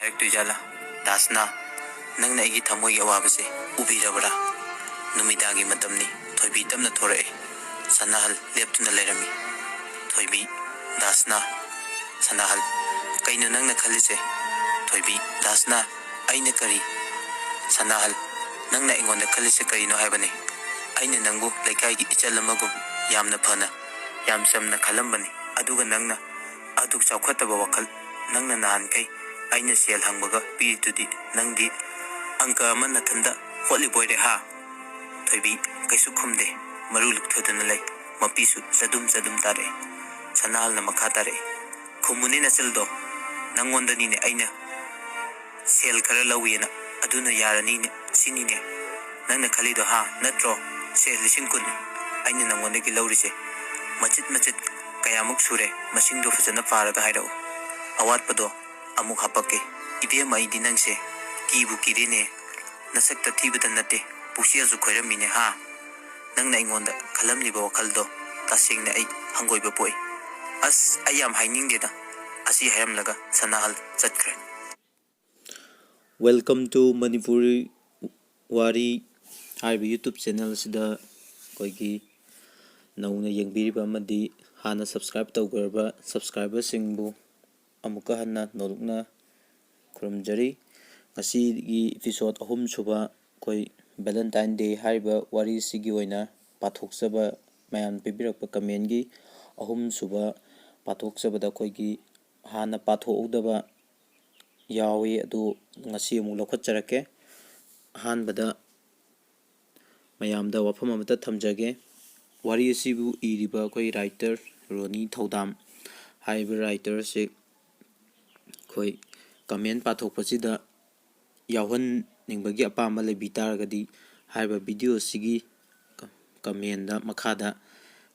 ꯍꯥꯏꯔꯛꯇꯣꯏꯖꯥꯠꯂꯥ? ꯗꯥꯁꯅꯥ, ꯅꯪꯅ ꯑꯩꯒꯤ ꯊꯃꯣꯏꯒꯤ ꯑꯋꯥꯕꯁꯦ ꯎꯕꯤꯔꯕ꯭ꯔꯥ? ꯅꯨꯃꯤꯗꯥꯡꯒꯤ ꯃꯇꯝꯅꯤ. ꯊꯣꯏꯕꯤ ꯇꯞꯅ ꯊꯣꯔꯛꯑꯦ. ꯁꯅꯥꯍꯜ ꯂꯦꯞꯇꯨꯅ ꯂꯩꯔꯝꯃꯤ. ꯊꯣꯏꯕꯤ, ꯗꯥꯁꯅꯥ. ꯁꯅꯥꯍꯜ, ꯀꯩꯅꯣ ꯅꯪꯅ ꯈꯜꯂꯤꯁꯦ? ꯊꯣꯏꯕꯤ, ꯗꯥꯁꯅꯥ, ꯑꯩꯅ ꯀꯔꯤ? ꯁꯅꯥꯍꯜ, ꯅꯪꯅ ꯑꯩꯉꯣꯟꯗ ꯈꯜꯂꯤꯁꯦ ꯀꯔꯤꯅꯣ ꯍꯥꯏꯕꯅꯤ? ꯑꯩꯅ ꯅꯪꯕు ꯂꯩꯀꯥꯏꯒꯤ ꯏꯆꯜ ꯑꯃꯒꯨꯝ ꯌꯥꯝꯅ ꯐꯅ, ꯌꯥꯝ ꯆꯝꯅ ꯈꯜꯂꯝꯕꯅꯤ. ꯑꯗꯨꯒ ꯅꯪꯅ ꯑꯗꯨꯛ ꯆꯥꯎꯈꯠꯇꯕ ꯋꯥꯈꯜ. ꯅꯪꯅ ꯅꯍꯥꯟꯈꯩ ꯑꯩꯅ ꯁꯦꯜ ꯍꯪꯕꯒ ꯄꯤꯔꯤꯗꯨꯗꯤ ꯅꯪꯗꯤ ꯑꯪꯀ ꯑꯃ ꯅꯊꯟꯗ ꯍꯣꯠꯂꯤꯕꯣꯏꯔꯦ ꯍꯥ? ꯊꯣꯏꯕꯤ ꯀꯩꯁꯨ ꯈꯨꯝꯗꯦ. ꯃꯔꯨ ꯂꯨꯛꯊꯗꯨꯅ ꯂꯩ. ꯃꯄꯤꯁꯨ ꯆꯗꯨꯝ ꯇꯥꯔꯛꯑꯦ. ꯁꯅꯥꯍꯜꯅ ꯃꯈꯥ ꯇꯥꯔꯛꯑꯦ. ꯈꯨꯝꯃꯨꯅꯦ ꯅꯆꯜꯗꯣ. ꯅꯪꯉꯣꯟꯗꯅꯤꯅꯦ ꯑꯩꯅ ꯁꯦꯜ ꯈꯔ ꯂꯧꯋꯦꯅ. ꯑꯗꯨꯅ ꯌꯥꯔꯅꯤꯅꯦ ꯁꯤꯅꯤꯅꯦ ꯅꯪꯅ ꯈꯜꯂꯤꯗꯣ ꯍꯥ? ꯅꯠꯇ꯭ꯔꯣ? ꯁꯦꯜ 10,000 ꯑꯩꯅ ꯅꯪꯉꯣꯟꯗꯒꯤ ꯂꯧꯔꯤꯁꯦ. ꯃꯆꯤꯠ ꯀꯌꯥꯃꯨꯛ ꯁꯨꯔꯦ? ꯃꯁꯤꯡꯗꯣ ꯐꯖꯅ ꯄꯥꯔꯒ ꯍꯥꯏꯔꯛꯎ. ꯑꯋꯥꯠꯄꯗꯣ ꯑꯃꯨꯛ ꯍꯥꯄꯛꯀꯦ. ꯏꯕꯦꯝꯃ, ꯑꯩꯗꯤ ꯅꯪꯁꯦ ꯀꯤꯕꯨ ꯀꯤꯔꯦꯅꯦ. ꯅꯁꯛꯇ ꯊꯤꯕꯇ ꯅꯠꯇꯦ, ꯄꯨꯛꯆꯦꯜꯁꯨ ꯈꯣꯏꯔꯝꯃꯤꯅꯦ ꯍꯥ? ꯅꯪꯅ ꯑꯩꯉꯣꯟꯗ ꯈꯜꯂꯝꯂꯤꯕ ꯋꯥꯈꯜꯗꯣ ꯇꯁꯦꯡꯅ ꯑꯩ ꯍꯪꯒꯣꯏꯕ ꯄꯣꯛꯏ. ꯑꯁ, ꯑꯩ ꯌꯥꯝ ꯍꯥꯏꯅꯤꯡꯗꯦꯗ. ꯑꯁꯤ ꯍꯥꯏꯔꯝꯂꯒ ꯁꯅꯥꯍꯜ ꯆꯠꯈ꯭ꯔꯦ. ꯋꯦꯜꯀꯝ ꯇꯨ ꯃꯅꯤꯄꯨꯔꯤ ꯋꯥꯔꯤ ꯍꯥꯏꯔꯤꯕ ꯌꯨꯇꯨꯕ ꯆꯦꯅꯦꯜ ꯑꯁꯤꯗ ꯑꯩꯈꯣꯏꯒꯤ ꯅꯧꯅ ꯌꯦꯡꯕꯤꯔꯤꯕ ꯑꯃꯗꯤ ꯍꯥꯟꯅ ꯁꯕꯁꯀ꯭ꯔꯥꯏꯕ ꯇꯧꯈ꯭ꯔꯕ ꯁꯕꯁꯀ꯭ꯔꯥꯏꯕꯔꯁꯤꯡꯕꯨ ꯑꯃꯨꯛꯀ ꯍꯟꯅ ꯅꯧꯂꯨꯛꯅ ꯈꯨꯔꯨꯝꯖꯔꯤ. ꯉꯁꯤꯒꯤ ꯏꯄꯤꯁꯣꯠ 3 ꯁꯨꯕ ꯑꯩꯈꯣꯏ ꯚꯦꯂꯦꯟꯇꯥꯏꯟ ꯗꯦ ꯍꯥꯏꯔꯤꯕ ꯋꯥꯔꯤꯁꯤꯒꯤ ꯑꯣꯏꯅ ꯄꯥꯊꯣꯛꯆꯕ, ꯃꯌꯥꯝꯅ ꯄꯤꯕꯤꯔꯛꯄ ꯀꯃꯦꯟꯒꯤ 3 ꯁꯨꯕ ꯄꯥꯊꯣꯛꯆꯕꯗ ꯑꯩꯈꯣꯏꯒꯤ ꯍꯥꯟꯅ ꯄꯥꯊꯣꯛꯍꯧꯗꯕ ꯌꯥꯎꯏ. ꯑꯗꯨ ꯉꯁꯤ ꯑꯃꯨꯛ ꯂꯧꯈꯠꯆꯔꯛꯀꯦ. ꯑꯍꯥꯟꯕꯗ ꯃꯌꯥꯝꯗ ꯋꯥꯐꯝ ꯑꯃꯇ ꯊꯝꯖꯒꯦ. ꯋꯥꯔꯤ ꯑꯁꯤꯕꯨ ꯏꯔꯤꯕ ꯑꯩꯈꯣꯏ ꯔꯥꯏꯇꯔ ꯔꯣꯅꯤ ꯊꯧꯗꯥꯝ ꯍꯥꯏꯔꯤꯕ ꯔꯥꯏꯇꯔꯁꯤ ꯑꯩꯈꯣꯏ ꯀꯃꯦꯟ ꯄꯥꯊꯣꯛꯄꯁꯤꯗ ꯌꯥꯎꯍꯟꯅꯤꯡꯕꯒꯤ ꯑꯄꯥꯝꯕ ꯂꯩꯕꯤ ꯇꯥꯔꯒꯗꯤ ꯍꯥꯏꯔꯤꯕ ꯚꯤꯗꯤꯑꯣ ꯑꯁꯤꯒꯤ ꯀꯃꯦꯟꯗ ꯃꯈꯥꯗ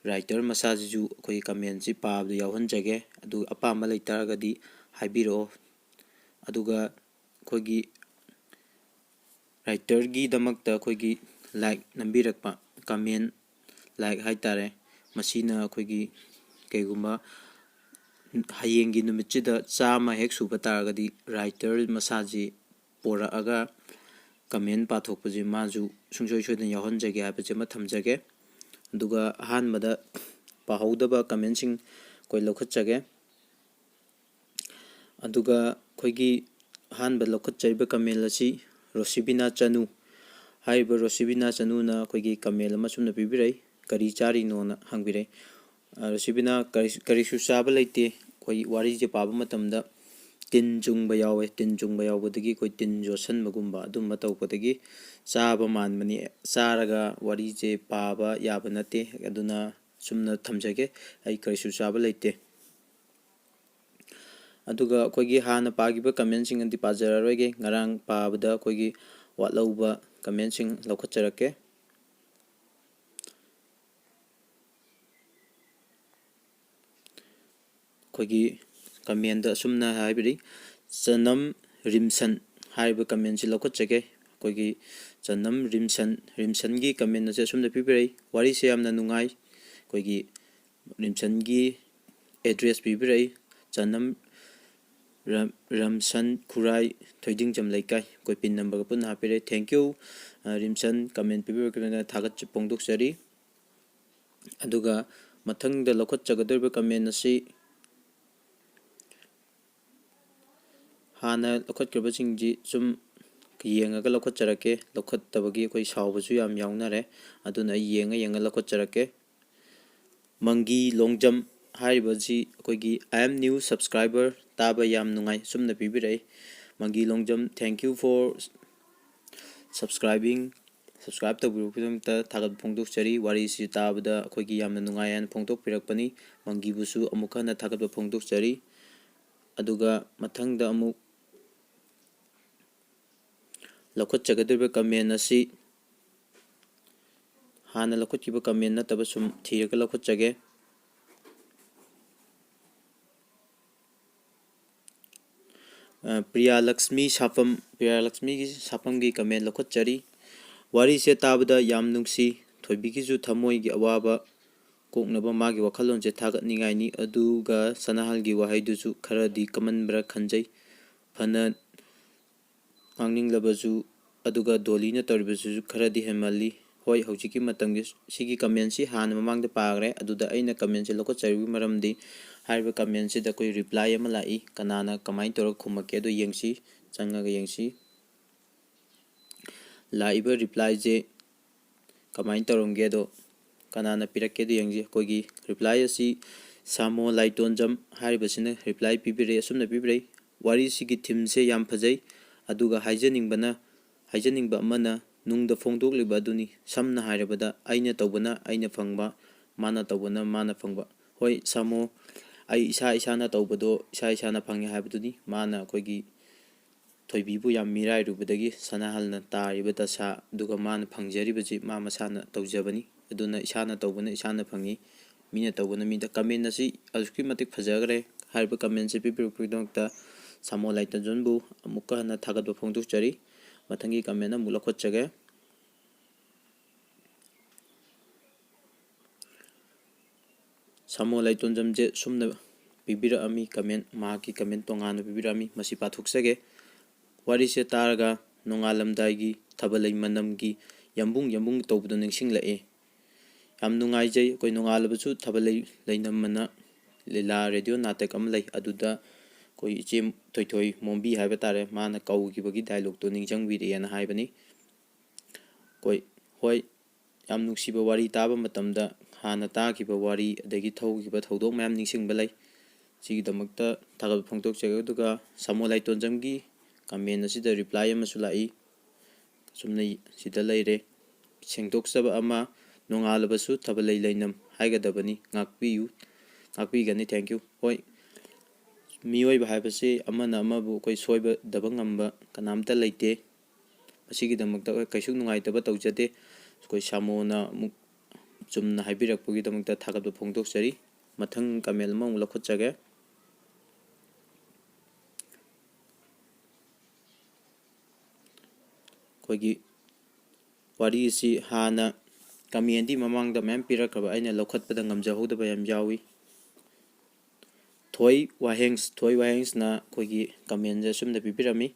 ꯔꯥꯏꯇꯔ ꯃꯁꯥꯁꯤꯁꯨ ꯑꯩꯈꯣꯏ ꯀꯃꯦꯟꯁꯤ ꯄꯥꯕꯗ ꯌꯥꯎꯍꯟꯖꯒꯦ. ꯑꯗꯨ ꯑꯄꯥꯝꯕ ꯂꯩꯇꯥꯔꯒꯗꯤ ꯍꯥꯏꯕꯤꯔꯛꯑꯣ. ꯑꯗꯨꯒ ꯑꯩꯈꯣꯏꯒꯤ ꯔꯥꯏꯇꯔꯒꯤꯗꯃꯛꯇ ꯑꯩꯈꯣꯏꯒꯤ ꯂꯥꯏꯛ ꯅꯝꯕꯤꯔꯛꯄ, ꯀꯃꯦꯟ ꯂꯥꯏꯛ ꯍꯥꯏꯇꯥꯔꯦ, ꯃꯁꯤꯅ ꯑꯩꯈꯣꯏꯒꯤ ꯀꯩꯒꯨꯝꯕ ꯍꯌꯦꯡꯒꯤ ꯅꯨꯃꯤꯠꯁꯤꯗ 100 ꯍꯦꯛ ꯁꯨꯕ ꯇꯥꯔꯒꯗꯤ ꯔꯥꯏꯇꯔ ꯃꯁꯥꯁꯤ ꯄꯣꯔꯛꯑꯒ ꯀꯃꯦꯟ ꯄꯥꯊꯣꯛꯄꯁꯤ ꯃꯥꯁꯨ ꯁꯨꯡꯁꯣꯏ ꯁꯣꯏꯗꯅ ꯌꯥꯎꯍꯟꯖꯒꯦ ꯍꯥꯏꯕꯁꯤ ꯑꯃ ꯊꯝꯖꯒꯦ. ꯑꯗꯨꯒ ꯑꯍꯥꯟꯕꯗ ꯄꯥꯍꯧꯗꯕ ꯀꯃꯦꯟꯁꯤꯡ ꯑꯩꯈꯣꯏ ꯂꯧꯈꯠꯆꯒꯦ. ꯑꯗꯨꯒ ꯑꯩꯈꯣꯏꯒꯤ ꯑꯍꯥꯟꯕ ꯂꯧꯈꯠꯆꯔꯤꯕ ꯀꯃꯦꯟ ꯑꯁꯤ ꯔꯣꯁꯤꯕꯤꯅꯥ ꯆꯅꯨ ꯍꯥꯏꯔꯤꯕ ꯔꯣꯁꯤꯕꯤꯅꯥ ꯆꯅꯨꯅ ꯑꯩꯈꯣꯏꯒꯤ ꯀꯃꯦꯟ ꯑꯃ ꯁꯨꯝꯅ ꯄꯤꯕꯤꯔꯛꯏ. ꯀꯔꯤ ꯆꯥꯔꯤꯅꯣꯅ ꯍꯪꯕꯤꯔꯛꯏ. ꯔꯣꯁꯤꯕꯤꯅꯥ, ꯀꯔꯤꯁꯨ ꯆꯥꯕ ꯂꯩꯇꯦ. ꯑꯩꯈꯣꯏ ꯋꯥꯔꯤꯁꯦ ꯄꯥꯕ ꯃꯇꯝꯗ ꯇꯤꯟ ꯆꯨꯡꯕ ꯌꯥꯎꯋꯦ. ꯇꯤꯟ ꯆꯨꯡꯕ ꯌꯥꯎꯕꯗꯒꯤ ꯑꯩꯈꯣꯏ ꯇꯤꯟ ꯌꯣꯠꯁꯟꯕꯒꯨꯝꯕ ꯑꯗꯨꯝꯕ ꯇꯧꯕꯗꯒꯤ ꯆꯥꯕ ꯃꯥꯟꯕꯅꯤ. ꯆꯥꯔꯒ ꯋꯥꯔꯤꯁꯦ ꯄꯥꯕ ꯌꯥꯕ ꯅꯠꯇꯦ. ꯑꯗꯨꯅ ꯁꯨꯝꯅ ꯊꯝꯖꯒꯦ. ꯑꯩ ꯀꯔꯤꯁꯨ ꯆꯥꯕ ꯂꯩꯇꯦ. ꯑꯗꯨꯒ ꯑꯩꯈꯣꯏꯒꯤ ꯍꯥꯟꯅ ꯄꯥꯈꯤꯕ ꯀꯃꯦꯟꯁꯤꯡ ꯑꯗꯨꯗꯤ ꯄꯥꯖꯔꯔꯣꯏꯒꯦ. ꯉꯔꯥꯡ ꯄꯥꯕꯗ ꯑꯩꯈꯣꯏꯒꯤ ꯋꯥꯠꯍꯧꯕ ꯀꯃꯦꯟꯁꯤꯡ ꯂꯧꯈꯠꯆꯔꯛꯀꯦ. ꯑꯩꯈꯣꯏꯒꯤ ꯀꯃꯦꯟꯗ ꯑꯁꯨꯝꯅ ꯍꯥꯏꯕꯤꯔꯤ. ꯆꯅꯝ ꯔꯤꯝꯁꯟ ꯍꯥꯏꯔꯤꯕ ꯀꯃꯦꯟꯁꯤ ꯂꯧꯈꯠꯆꯒꯦ. ꯑꯩꯈꯣꯏꯒꯤ ꯆꯅꯝ ꯔꯤꯝꯁꯟꯒꯤ ꯀꯃꯦꯟ ꯑꯁꯤ ꯑꯁꯨꯝꯅ ꯄꯤꯕꯤꯔꯛꯏ. ꯋꯥꯔꯤꯁꯦ ꯌꯥꯝꯅ ꯅꯨꯡꯉꯥꯏ. ꯑꯩꯈꯣꯏꯒꯤ ꯔꯤꯝꯁꯟꯒꯤ ꯑꯦꯗ꯭ꯔꯦꯁ ꯄꯤꯕꯤꯔꯛꯏ. ꯆꯅꯝ ꯔꯝꯁꯟ ꯈꯨꯔꯥꯏ ꯊꯣꯏꯗꯤꯡꯖꯝ ꯂꯩꯀꯥꯏ. ꯑꯩꯈꯣꯏ ꯄꯤꯟ ꯅꯝꯕꯔꯒ ꯄꯨꯟꯅ ꯍꯥꯞꯄꯤꯔꯛꯏ. ꯊꯦꯡꯛ ꯌꯨ ꯔꯤꯝꯁꯟ, ꯀꯃꯦꯟ ꯄꯤꯕꯤꯔꯛꯄꯗ ꯐꯣꯡꯗꯣꯛꯆꯔꯤ. ꯑꯗꯨꯒ ꯃꯊꯪꯗ ꯂꯧꯈꯠꯆꯒꯗꯧꯔꯤꯕ ꯀꯃꯦꯟ ꯑꯁꯤ ꯍꯥꯟꯅ ꯂꯧꯈꯠꯈ꯭ꯔꯕꯁꯤꯡꯁꯤ ꯁꯨꯝ ꯌꯦꯡꯉꯒ ꯂꯧꯈꯠꯆꯔꯛꯀꯦ. ꯂꯧꯈꯠꯇꯕꯒꯤ ꯑꯩꯈꯣই ꯁꯥꯎꯕꯁꯨ ꯌꯥꯝ ꯌꯥꯎꯅꯔꯦ. ꯑꯗꯨꯅ ꯑꯩ ꯌꯦꯡꯉ ꯂꯧꯈꯠꯆꯔꯛꯀꯦ. ꯃꯪꯒꯤ ꯂꯣꯡꯖꯝ ꯍꯥꯏꯔꯤꯕꯁꯤ ꯑꯩꯈꯣꯏꯒꯤ ꯑꯥꯏ ꯑꯦꯝ ꯅ꯭ꯌꯨ ꯁꯕꯁꯀ꯭ꯔꯥꯏꯕꯔ, ꯇꯥꯕ ꯌꯥꯝ ꯅꯨꯡꯉꯥꯏ ꯁꯨꯝꯅ ꯄꯤꯕꯤꯔꯛꯏ. ꯃꯪꯒꯤ Longjam, thank you four subscribe ꯇꯧꯕꯤꯔꯛꯄꯒꯤꯗꯃꯛꯇ ꯊꯥꯒꯠꯄ ꯐꯣꯡꯗꯣꯛꯆꯔꯤ. ꯋꯥꯔꯤꯁꯤ ꯇꯥꯕꯗ ꯑꯩꯈꯣꯏꯒꯤ ꯌꯥꯝꯅ ꯅꯨꯡꯉꯥꯏ ꯍꯥꯏꯅ ꯐꯣꯡꯗꯣꯛꯄꯤꯔꯛꯄꯅꯤ. ꯃꯪꯒꯤꯕꯨꯁꯨ ꯑꯃꯨꯛ ꯍꯟꯅ ꯊꯥꯒꯠꯄ ꯐꯣꯡꯗꯣꯛꯆꯔꯤ. ꯑꯗꯨꯒ ꯃꯊꯪꯗ ꯑꯃꯨꯛ ꯂꯧꯈꯠꯆꯒꯗꯧꯔꯤꯕ ꯀꯃꯦꯟ ꯑꯁꯤ ꯍꯥꯟꯅ ꯂꯧꯈꯠꯈꯤꯕ ꯀꯃꯦꯟ ꯅꯠꯇꯕ ꯁꯨꯝ ꯊꯤꯔꯒ ꯂꯧꯈꯠꯆꯒꯦ. ꯄ꯭ꯔꯤꯌꯥꯂꯛꯁꯃꯤ ꯁꯥꯐꯝꯒꯤ ꯀꯃꯦꯟ ꯂꯧꯈꯠꯆꯔꯤ. ꯋꯥꯔꯤꯁꯦ ꯇꯥꯕꯗ ꯌꯥꯝ ꯅꯨꯡꯁꯤ. ꯊꯣꯏꯕꯤꯒꯤꯁꯨ ꯊꯃꯣꯏꯒꯤ ꯑꯋꯥꯕ ꯀꯣꯛꯅꯕ ꯃꯥꯒꯤ ꯋꯥꯈꯜꯂꯣꯟꯁꯦ ꯊꯥꯒꯠꯅꯤꯡꯉꯥꯏꯅꯤ. ꯑꯗꯨꯒ ꯁꯅꯥꯍꯜꯒꯤ ꯋꯥꯍꯩꯗꯨꯁꯨ ꯈꯔꯗꯤ ꯀꯃꯟꯕ꯭ꯔꯥ ꯈꯟꯖꯩ. ꯐꯅ ꯉꯥꯡꯅꯤꯡꯂꯕꯁꯨ ꯑꯗꯨꯒ ꯗꯣꯂꯤꯅ ꯇꯧꯔꯤꯕꯁꯤꯁꯨ ꯈꯔꯗꯤ ꯍꯦꯟꯃꯜꯂꯤ꯫ ꯍꯣꯏ, ꯍꯧꯖꯤꯛꯀꯤ ꯃꯇꯝꯒꯤ ꯁꯤꯒꯤ ꯀꯃꯦꯟꯁꯤ ꯍꯥꯟꯅ ꯃꯃꯥꯡꯗ ꯄꯥꯈ꯭ꯔꯦ, ꯑꯗꯨꯗ ꯑꯩꯅ ꯀꯃꯦꯟꯁꯤ ꯂꯧꯈꯠꯆꯔꯤꯕꯒꯤ ꯃꯔꯝꯗꯤ ꯍꯥꯏꯔꯤꯕ ꯀꯃꯦꯟꯁꯤꯗ ꯑꯩꯈꯣꯏ ꯔꯤꯄ꯭ꯂꯥꯏ ꯑꯃ ꯂꯥꯛꯏ꯫ ꯀꯅꯥꯅ ꯀꯃꯥꯏꯅ ꯇꯧꯔꯒ ꯈꯨꯝꯃꯛꯀꯦ ꯑꯗꯨ ꯌꯦꯡꯁꯤ, ꯆꯪꯉꯒ ꯌꯦꯡꯁꯤ꯫ ꯂꯥꯛꯏꯕ ꯔꯤꯄ꯭ꯂꯥꯏꯁꯦ ꯀꯃꯥꯏꯅ ꯇꯧꯔꯝꯒꯦꯗꯣ ꯀꯅꯥꯅ ꯄꯤꯔꯛꯀꯦꯗꯣ ꯌꯦꯡꯁꯤ꯫ ꯑꯩꯈꯣꯏꯒꯤ ꯔꯤꯄ꯭ꯂꯥꯏ ꯑꯁꯤ ꯁꯥꯃꯣ ꯂꯥꯏꯇꯣꯟꯖꯝ ꯍꯥꯏꯔꯤꯕꯁꯤꯅ ꯔꯤꯄ꯭ꯂꯥꯏ ꯄꯤꯕꯤꯔꯛꯏ, ꯑꯁꯨꯝꯅ ꯄꯤꯕꯤꯔꯛꯏ: ꯋꯥꯔꯤꯁꯤꯒꯤ ꯊꯤꯝꯁꯦ ꯌꯥꯝ ꯐꯖꯩ, ꯑꯗꯨꯒ ꯍꯥꯏꯖꯅꯤꯡꯕ ꯑꯃꯅ ꯅꯨꯡꯗ ꯐꯣꯡꯗꯣꯛꯂꯤꯕ ꯑꯗꯨꯅꯤ꯫ ꯁꯝꯅ ꯍꯥꯏꯔꯕꯗ ꯑꯩꯅ ꯇꯧꯕꯅ ꯑꯩꯅ ꯐꯪꯕ, ꯃꯥꯅ ꯇꯧꯕꯅ ꯃꯥꯅ ꯐꯪꯕ꯫ ꯍꯣꯏ ꯁꯥꯃꯣ, ꯑꯩ ꯏꯁꯥꯅ ꯇꯧꯕꯗꯣ ꯏꯁꯥꯅ ꯐꯪꯉꯦ ꯍꯥꯏꯕꯗꯨꯅꯤ꯫ ꯃꯥꯅ ꯑꯩꯈꯣꯏꯒꯤ ꯊꯣꯏꯕꯤꯕꯨ ꯌꯥꯝ ꯃꯤꯔꯥꯏꯔꯨꯕꯗꯒꯤ ꯁꯅꯥꯍꯜꯅ ꯇꯥꯔꯤꯕ ꯗꯁꯥ, ꯑꯗꯨꯒ ꯃꯥꯅ ꯐꯪꯖꯔꯤꯕꯁꯤ ꯃꯥ ꯃꯁꯥꯅ ꯇꯧꯖꯕꯅꯤ꯫ ꯑꯗꯨꯅ ꯏꯁꯥꯅ ꯇꯧꯕꯅ ꯏꯁꯥꯅ ꯐꯪꯉꯤ, ꯃꯤꯅ ꯇꯧꯕꯅ ꯃꯤꯗ꯫ ꯀꯃꯦꯟ ꯑꯁꯤ ꯑꯁꯨꯛꯀꯤ ꯃꯇꯤꯛ ꯐꯖꯈ꯭ꯔꯦ꯫ ꯍꯥꯏꯔꯤꯕ ꯀꯃꯦꯟꯁꯤ ꯄꯤꯕꯤꯔꯛꯄꯒꯤꯗꯃꯛꯇ ꯁꯥꯃꯣ ꯂꯥꯏꯇꯣꯟꯖꯝꯕꯨ ꯑꯃꯨꯛꯀ ꯍꯟꯅ ꯊꯥꯒꯠꯄ ꯐꯣꯡꯗꯣꯛꯆꯔꯤ꯫ ꯃꯊꯪꯒꯤ ꯀꯃꯦꯟ ꯑꯃꯨꯛ ꯂꯧꯈꯠꯆꯒꯦ꯫ ꯁꯥꯃꯣ ꯂꯥꯏꯇꯣꯟꯖꯝꯁꯦ ꯁꯨꯝꯅ ꯄꯤꯕꯤꯔꯛꯑꯝꯃꯤ ꯀꯃꯦꯟ, ꯃꯍꯥꯛꯀꯤ ꯀꯃꯦꯟ ꯇꯣꯉꯥꯟꯅ ꯄꯤꯕꯤꯔꯛꯑꯝꯃꯤ, ꯃꯁꯤ ꯄꯥꯊꯣꯛꯆꯒꯦ꯫ ꯋꯥꯔꯤꯁꯦ ꯇꯥꯔꯒ ꯅꯣꯡꯉꯥꯜꯂꯝꯗꯥꯏꯒꯤ ꯊꯥꯕꯜꯂꯩ ꯃꯅꯝꯒꯤ ꯌꯝꯕꯨꯡ ꯇꯧꯕꯗꯣ ꯅꯤꯡꯁꯤꯡꯂꯛꯑꯦ꯫ ꯌꯥꯝ ꯅꯨꯡꯉꯥꯏꯖꯩ꯫ ꯑꯩꯈꯣꯏ ꯅꯣꯡꯉꯥꯜꯂꯕꯁꯨ ꯊꯥꯕꯜꯂꯩ ꯂꯩꯅꯝꯑꯅ ꯂꯤꯂꯥ ꯔꯦꯗꯤꯑꯣ ꯅꯥꯇꯛ ꯑꯃ ꯂꯩ, ꯑꯗꯨꯗ ꯑꯩꯈꯣꯏ ꯏꯆꯦ ꯊꯣꯏꯊꯣꯏ ꯃꯣꯝꯕꯤ ꯍꯥꯏꯕ ꯇꯥꯔꯦ, ꯃꯥꯅ ꯀꯧꯈꯤꯕꯒꯤ ꯗꯥꯏꯂꯣꯛꯇꯣ ꯅꯤꯡꯁꯤꯡꯕꯤꯔꯛꯑꯦꯅ ꯍꯥꯏꯕꯅꯤ꯫ ꯍꯣꯏ, ꯌꯥꯝ ꯅꯨꯡꯁꯤꯕ ꯋꯥꯔꯤ ꯇꯥꯕ ꯃꯇꯝꯗ ꯍꯥꯟꯅ ꯇꯥꯈꯤꯕ ꯋꯥꯔꯤ ꯑꯗꯒꯤ ꯊꯧꯈꯤꯕ ꯊꯧꯗꯣꯛ ꯃꯌꯥꯝ ꯅꯤꯡꯁꯤꯡꯕ ꯂꯩ꯫ ꯁꯤꯒꯤꯗꯃꯛꯇ ꯊꯥꯒꯠꯄ ꯐꯣꯡꯗꯣꯛꯆꯒꯦ꯫ ꯑꯗꯨꯒ ꯁꯥꯃꯣ ꯂꯥꯏꯇꯣꯟꯖꯝꯒꯤ ꯀꯃꯦꯟ ꯑꯁꯤꯗ ꯔꯤꯄ꯭ꯂꯥꯏ ꯑꯃꯁꯨ ꯂꯥꯛꯏ, ꯆꯨꯝꯅ ꯁꯤꯗ ꯂꯩꯔꯦ: ꯁꯦꯡꯗꯣꯛꯆꯕ ꯑꯃ, ꯅꯣꯡꯉꯥꯜꯂꯕꯁꯨ ꯊꯥꯕꯜꯂꯩ ꯂꯩꯅꯝ ꯍꯥꯏꯒꯗꯕꯅꯤ, ꯉꯥꯛꯄꯤꯒꯅꯤ, ꯊꯦꯡꯛꯌꯨ꯫ ꯍꯣꯏ, ꯃꯤꯑꯣꯏꯕ ꯍꯥꯏꯕꯁꯤ ꯑꯃꯅ ꯑꯃꯕꯨ ꯑꯩꯈꯣই ꯁꯣꯏꯗꯕ ꯉꯝꯕ ꯀꯅꯥꯝꯇ ꯂꯩꯇꯦ꯫ ꯃꯁꯤꯒꯤꯗꯃꯛꯇ ꯀꯩꯁꯨ ꯅꯨꯡꯉꯥꯏꯇꯕ ꯇꯧꯖꯗꯦ꯫ ꯑꯩꯈꯣꯏ ꯁꯥꯃꯣꯅ ꯑꯃꯨꯛ ꯆꯨꯝꯅ ꯍꯥꯏꯕꯤꯔꯛꯄꯒꯤꯗꯃꯛꯇ ꯊꯥꯒꯠꯄ ꯐꯣꯡꯗꯣꯛꯆꯔꯤ꯫ ꯃꯊꯪ ꯀꯃꯦꯟ ꯑꯃꯨꯛ ꯂꯧꯈꯠꯆꯒꯦ꯫ ꯑꯩꯈꯣꯏꯒꯤ ꯋꯥꯔꯤ ꯑꯁꯤ ꯍꯥꯟꯅ ꯀꯃꯦꯟꯗꯤ ꯃꯃꯥꯡꯗ ꯃꯌꯥꯝ ꯄꯤꯔꯛꯈ꯭ꯔꯕ, ꯑꯩꯅ ꯂꯧꯈꯠꯄꯗ ꯉꯝꯖꯍꯧꯗꯕ ꯌꯥꯝ ꯌꯥꯎꯏ꯫ ꯊꯣꯏ ꯋꯥꯍꯦꯡꯁꯅ ꯑꯩꯈꯣꯏꯒꯤ ꯀꯃꯦꯟꯁꯦ ꯑꯁꯨꯝꯅ ꯄꯤꯕꯤꯔꯝꯃꯤ: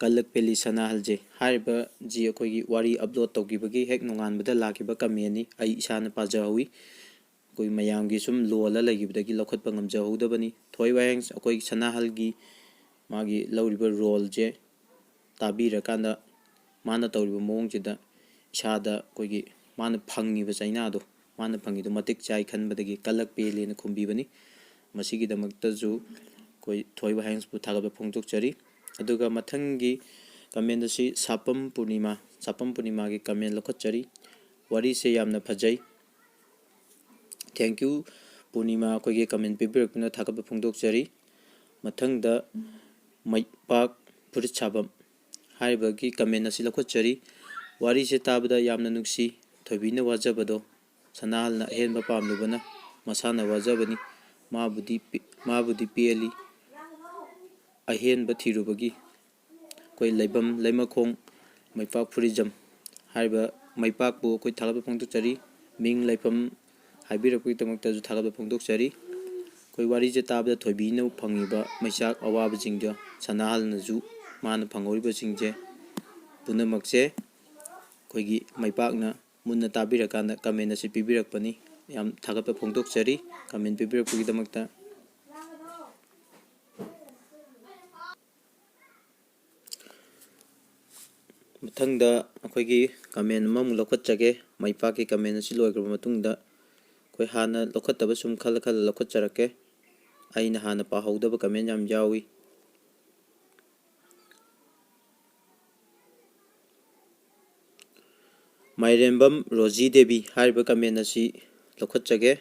ꯀꯂꯛꯄꯦꯂꯤ ꯁꯅꯥꯍꯜꯖꯦ꯫ ꯍꯥꯏꯔꯤꯕꯁꯤ ꯑꯩꯈꯣꯏꯒꯤ ꯋꯥꯔꯤ ꯑꯞꯂꯣꯗ ꯇꯧꯈꯤꯕꯒꯤ ꯍꯦꯛ ꯅꯣꯡꯉꯥꯟꯕꯗ ꯂꯥꯛꯈꯤꯕ ꯀꯃꯦꯟꯅꯤ꯫ ꯑꯩ ꯏꯁꯥꯅ ꯄꯥꯖꯍꯧꯋꯤ, ꯑꯩꯈꯣꯏ ꯃꯌꯥꯝꯒꯤ ꯁꯨꯝ ꯂꯣꯜꯂ ꯂꯩꯈꯤꯕꯗꯒꯤ ꯂꯧꯈꯠꯄ ꯉꯝꯖꯍꯧꯗꯕꯅꯤ꯫ ꯊꯣꯏ ꯋꯥꯍꯦꯡꯁ ꯑꯩꯈꯣꯏꯒꯤ ꯁꯅꯥꯍꯜꯒꯤ ꯃꯥꯒꯤ ꯂꯧꯔꯤꯕ ꯔꯣꯜꯁꯦ ꯇꯥꯕꯤꯔꯀꯥꯟꯗ ꯃꯥꯅ ꯇꯧꯔꯤꯕ ꯃꯑꯣꯡꯁꯤꯗ ꯏꯁꯥꯗ ꯑꯩꯈꯣꯏꯒꯤ ꯃꯥꯅ ꯐꯪꯉꯤꯕ ꯆꯩꯅꯥꯗꯣ, ꯃꯥꯅ ꯐꯪꯉꯤꯗꯣ ꯃꯇꯤꯛ ꯆꯥꯏ ꯈꯟꯕꯗꯒꯤ ꯀꯂꯛ ꯄꯦꯜꯂꯦꯅ ꯈꯨꯝꯕꯤꯕꯅꯤ꯫ ꯃꯁꯤꯒꯤꯗꯃꯛꯇꯁꯨ ꯑꯩꯈꯣই ꯊꯣꯏ ꯋꯥꯍꯦꯡꯁꯄꯨ ꯊꯥꯒꯠꯄ ꯐꯣꯡꯗꯣꯛꯆꯔꯤ꯫ ꯑꯗꯨꯒ ꯃꯊꯪꯒꯤ ꯀꯃꯦꯟ ꯑꯁꯤ ꯁꯥꯄꯝ ꯄꯨꯔꯅꯤꯃꯥꯒꯤ ꯀꯃꯦꯟ ꯂꯧꯈꯠꯆꯔꯤ: ꯋꯥꯔꯤꯁꯦ ꯌꯥꯝꯅ ꯐꯖꯩ, ꯊꯦꯡꯛꯌꯨ ꯄꯨꯔꯅꯤꯃꯥ, ꯑꯩꯈꯣꯏꯒꯤ ꯀꯃꯦꯟ ꯄꯤꯕꯤꯔꯛꯇꯨꯅ ꯊꯥꯒꯠꯄ ꯐꯣꯡꯗꯣꯛꯆꯔꯤ꯫ ꯃꯊꯪꯗ ꯃꯩꯄꯥꯛ ꯐꯨꯔꯤꯠ ꯁꯥꯕꯝ ꯍꯥꯏꯔꯤꯕꯒꯤ ꯀꯃꯦꯟ ꯑꯁꯤ ꯂꯧꯈꯠꯆꯔꯤ: ꯋꯥꯔꯤꯁꯦ ꯇꯥꯕꯗ ꯌꯥꯝꯅ ꯅꯨꯡꯁꯤ, ꯊꯣꯏꯕꯤꯅ ꯋꯥꯖꯕꯗꯣ ꯁꯅꯥꯍꯜꯅ ꯑꯍꯦꯟꯕ ꯄꯥꯝꯂꯨꯕꯅ ꯃꯁꯥꯅ ꯋꯥꯖꯕꯅꯤ, ꯃꯥꯕꯨꯗꯤ ꯄꯦꯜꯂꯤ ꯑꯍꯦꯟꯕ ꯊꯤꯔꯨꯕꯒꯤ꯫ ꯑꯩꯈꯣꯏ ꯂꯩꯕꯝ ꯂꯩꯃꯈꯣꯡ ꯃꯩꯄꯥꯛ ꯐꯨꯔꯤꯖꯝ ꯍꯥꯏꯔꯤꯕ ꯃꯩꯄꯥꯛꯄꯨ ꯑꯩꯈꯣꯏ ꯊꯥꯒꯠꯄ ꯐꯣꯡꯗꯣꯛꯆꯔꯤ꯫ ꯃꯤꯡ ꯂꯩꯐꯝ ꯍꯥꯏꯕꯤꯔꯛꯄꯒꯤꯗꯃꯛꯇꯁꯨ ꯊꯥꯒꯠꯄ ꯐꯣꯡꯗꯣꯛꯆꯔꯤ꯫ ꯑꯩꯈꯣꯏ ꯋꯥꯔꯤꯁꯦ ꯇꯥꯕꯗ ꯊꯣꯏꯕꯤꯅ ꯐꯪꯉꯤꯕ ꯃꯩꯆꯥꯛ ꯑꯋꯥꯕꯁꯤꯡꯗꯣ ꯁꯅꯥꯍꯜꯅꯁꯨ ꯃꯥꯅ ꯐꯪꯍꯧꯔꯤꯕꯁꯤꯡꯁꯦ ꯄꯨꯝꯅꯃꯛꯁꯦ ꯑꯩꯈꯣꯏꯒꯤ ꯃꯩꯄꯥꯛꯅ ꯃꯨꯟꯅ ꯇꯥꯕꯤꯔꯀꯥꯟꯗ ꯀꯃꯦꯟ ꯑꯁꯤ ꯄꯤꯕꯤꯔꯛꯄꯅꯤ꯫ ꯌꯥꯝ ꯊꯥꯒꯠꯄ ꯐꯣꯡꯗꯣꯛꯆꯔꯤ ꯀꯃꯦꯟ ꯄꯤꯕꯤꯔꯛꯄꯒꯤꯗꯃꯛꯇ꯫ ꯃꯊꯪꯗ ꯑꯩꯈꯣꯏꯒꯤ ꯀꯃꯦꯟ ꯑꯃꯃꯨꯛ ꯂꯧꯈꯠꯆꯒꯦ꯫ ꯃꯩꯄꯥꯛꯀꯤ ꯀꯃꯦꯟ ꯑꯁꯤ ꯂꯣꯏꯈ꯭ꯔꯕ ꯃꯇꯨꯡꯗ ꯑꯩꯈꯣꯏ ꯍꯥꯟꯅ ꯂꯧꯈꯠꯇꯕ ꯁꯨꯝ ꯈꯜꯂ ꯂꯧꯈꯠꯆꯔꯛꯀꯦ꯫ ꯑꯩꯅ ꯍꯥꯟꯅ ꯄꯥꯍꯧꯗꯕ ꯀꯃꯦꯟ ꯌꯥꯝ ꯌꯥꯎꯏ꯫ ꯃꯥꯏꯔꯦꯝꯕꯝ ꯔꯣꯖꯤ ꯗꯦꯕꯤ ꯍꯥꯏꯔꯤꯕ ꯀꯃꯦꯟ ꯑꯁꯤ ꯂꯧꯈꯠꯆꯒꯦ꯫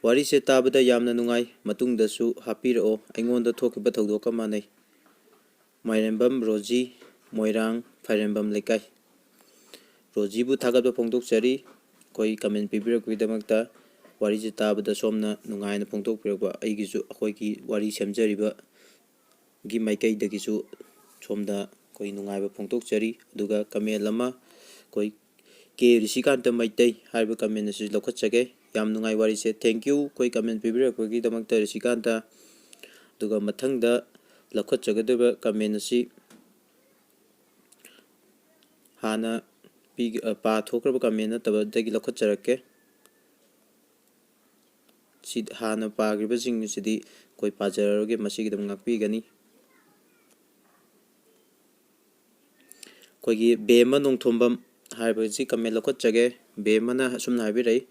ꯋꯥꯔꯤꯁꯦ ꯇꯥꯕꯗ ꯌꯥꯝꯅ ꯅꯨꯡꯉꯥꯏ, ꯃꯇꯨꯡꯗꯁꯨ ꯍꯥꯞꯄꯤꯔꯛꯑꯣ, ꯑꯩꯉꯣꯟꯗ ꯊꯣꯛꯈꯤꯕ ꯊꯧꯗꯣꯛꯀ ꯃꯥꯟꯅꯩ꯫ ꯃꯥꯏꯔꯦꯝꯕꯝ ꯔꯣꯖꯤ, ꯃꯣꯏꯔꯥꯡ ꯐꯥꯏꯔꯦꯝꯕꯝ ꯂꯩꯀꯥꯏ꯫ ꯔꯣꯖꯤꯕꯨ ꯊꯥꯒꯠꯄ ꯐꯣꯡꯗꯣꯛꯆꯔꯤ ꯑꯩꯈꯣꯏ ꯀꯃꯦꯟ ꯄꯤꯕꯤꯔꯛꯄꯒꯤꯗꯃꯛꯇ꯫ ꯋꯥꯔꯤꯁꯦ ꯇꯥꯕꯗ ꯁꯣꯝꯅ ꯅꯨꯡꯉꯥꯏꯅ ꯐꯣꯡꯗꯣꯛꯄꯤꯔꯛꯄ, ꯑꯩꯒꯤꯁꯨ ꯑꯩꯈꯣꯏꯒꯤ ꯋꯥꯔꯤ ꯁꯦꯝꯖꯔꯤꯕꯒꯤ ꯃꯥꯏꯀꯩꯗꯒꯤꯁꯨ ꯁꯣꯝꯗ ꯑꯩꯈꯣꯏ ꯅꯨꯡꯉꯥꯏꯕ ꯐꯣꯡꯗꯣꯛꯆꯔꯤ꯫ ꯑꯗꯨꯒ ꯀꯃꯦꯟ ꯑꯃ ꯑꯩꯈꯣই ꯀꯦ ꯔꯤꯁꯤꯀꯥꯟꯇ ꯃꯩꯇꯩ ꯍꯥꯏꯔꯤꯕ ꯀꯃꯦꯟ ꯑꯁꯤ ꯂꯧꯈꯠꯆꯒꯦ꯫ ꯌꯥꯝ ꯅꯨꯡꯉꯥꯏ ꯋꯥꯔꯤꯁꯦ, ꯊꯦꯡꯛꯌꯨ ꯑꯩꯈꯣꯏ ꯀꯃꯦꯟ ꯄꯤꯕꯤꯔꯛꯄꯒꯤꯗꯃꯛꯇ ꯔꯤꯁꯤꯀꯥꯟꯇ꯫ ꯑꯗꯨꯒ ꯃꯊꯪꯗ ꯂꯧꯈꯠꯆꯒꯗꯧꯔꯤꯕ ꯀꯃꯦꯟ ꯑꯁꯤ ꯍꯥꯟꯅ ꯄꯥꯊꯣꯛꯈ꯭ꯔꯕ ꯀꯃꯦꯟ ꯅꯠꯇꯕꯗꯒꯤ ꯂꯧꯈꯠꯆꯔꯛꯀꯦ꯫ ꯁꯤ ꯍꯥꯟꯅ ꯄꯥꯈ꯭ꯔꯤꯕꯁꯤꯡ ꯑꯁꯤꯗꯤ ꯑꯩꯈꯣꯏ ꯄꯥꯖꯔꯔꯣꯏꯒꯦ, ꯃꯁꯤꯒꯤꯗꯃꯛ ꯉꯥꯛꯄꯤꯒꯅꯤ꯫ ꯑꯩꯈꯣꯏꯒꯤ ꯕꯦꯝꯃ ꯅꯣꯡꯊꯣꯝꯕꯝ ꯍꯥꯏꯕꯁꯤ ꯀꯃꯦꯟ ꯂꯧꯈꯠꯆꯒꯦ꯫ ꯕꯦꯝꯃꯅ ꯑꯁꯨꯝꯅ ꯍꯥꯏꯕꯤꯔꯛꯏ,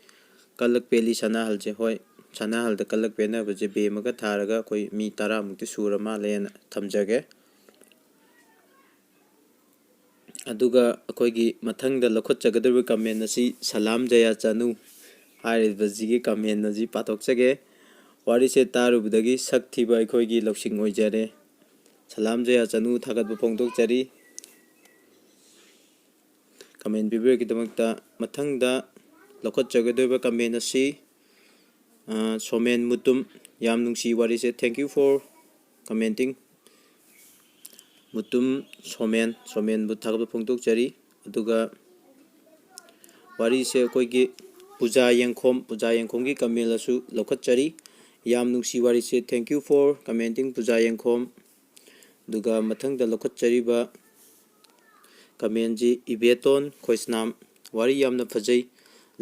ꯀꯜꯂꯛ ꯄꯦꯜꯂꯤ ꯁꯅꯥꯍꯜꯁꯦ꯫ ꯍꯣꯏ, ꯁꯅꯥꯍꯜꯗ ꯀꯜꯂꯛ ꯄꯦꯟꯅꯕꯁꯦ ꯕꯦꯝꯃꯒ ꯊꯥꯔꯒ ꯑꯩꯈꯣꯏ ꯃꯤ 10ꯃꯨꯛꯇꯤ ꯁꯨꯔ ꯃꯥꯜꯂꯦꯅ ꯊꯝꯖꯒꯦ꯫ ꯑꯗꯨꯒ ꯑꯩꯈꯣꯏꯒꯤ ꯃꯊꯪꯗ ꯂꯧꯈꯠꯆꯒꯗꯧꯔꯤꯕ ꯀꯃꯦꯟ ꯑꯁꯤ ꯁꯂꯥꯝ ꯖꯌꯥ ꯆꯅꯨ ꯍꯥꯏꯔꯤꯕꯁꯤꯒꯤ ꯀꯃꯦꯟ ꯑꯁꯤ ꯄꯥꯊꯣꯛꯆꯒꯦ꯫ ꯋꯥꯔꯤꯁꯦ ꯇꯥꯔꯨꯕꯗꯒꯤ ꯁꯛ ꯊꯤꯕ ꯑꯩꯈꯣꯏꯒꯤ ꯂꯧꯁꯤꯡ ꯑꯣꯏꯖꯔꯦ꯫ ꯁꯂꯥꯝ ꯖꯌꯥ ꯆꯅꯨ ꯊꯥꯒꯠꯄ ꯐꯣꯡꯗꯣꯛꯆꯔꯤ ꯀꯃꯦꯟ ꯄꯤꯕꯤꯔꯛꯀꯤꯗꯃꯛꯇ꯫ ꯃꯊꯪꯗ ꯂꯧꯈꯠꯆꯒꯗꯧꯔꯤꯕ ꯀꯃꯦꯟ ꯑꯁꯤ ꯁꯣꯃꯦꯟ ꯃꯨꯇꯨꯝ, ꯌꯥꯝ ꯅꯨꯡꯁꯤ ꯋꯥꯔꯤꯁꯦ, ꯊꯦꯡꯛ ꯌꯨ ꯐꯣꯔ ꯀꯃꯦꯟꯇꯤꯡ ꯃꯨꯇꯨꯝ ꯁꯣꯃꯦꯟꯕꯨ ꯊꯥꯒꯠꯄ ꯐꯣꯡꯗꯣꯛꯆꯔꯤ꯫ ꯑꯗꯨꯒ ꯋꯥꯔꯤꯁꯦ ꯑꯩꯈꯣꯏꯒꯤ ꯄꯨꯖꯥ ꯌꯦꯡꯈꯣꯝꯒꯤ ꯀꯃꯦꯟꯁꯨ ꯂꯧꯈꯠꯆꯔꯤ꯫ ꯌꯥꯝ ꯅꯨꯡꯁꯤ ꯋꯥꯔꯤꯁꯦ, ꯊꯦꯡꯛ ꯌꯨ ꯐꯣꯔ ꯀꯃꯦꯟꯇꯤꯡ ꯄꯨꯖꯥ ꯌꯦꯡꯈꯣꯝ꯫ ꯑꯗꯨꯒ ꯃꯊꯪꯗ ꯂꯧꯈꯠꯆꯔꯤꯕ ꯀꯃꯦꯟꯁꯤ ꯏꯕꯦꯇꯣꯟ ꯈꯣꯏꯁꯅꯥꯝ, ꯋꯥꯔꯤ ꯌꯥꯝꯅ ꯐꯖꯩ,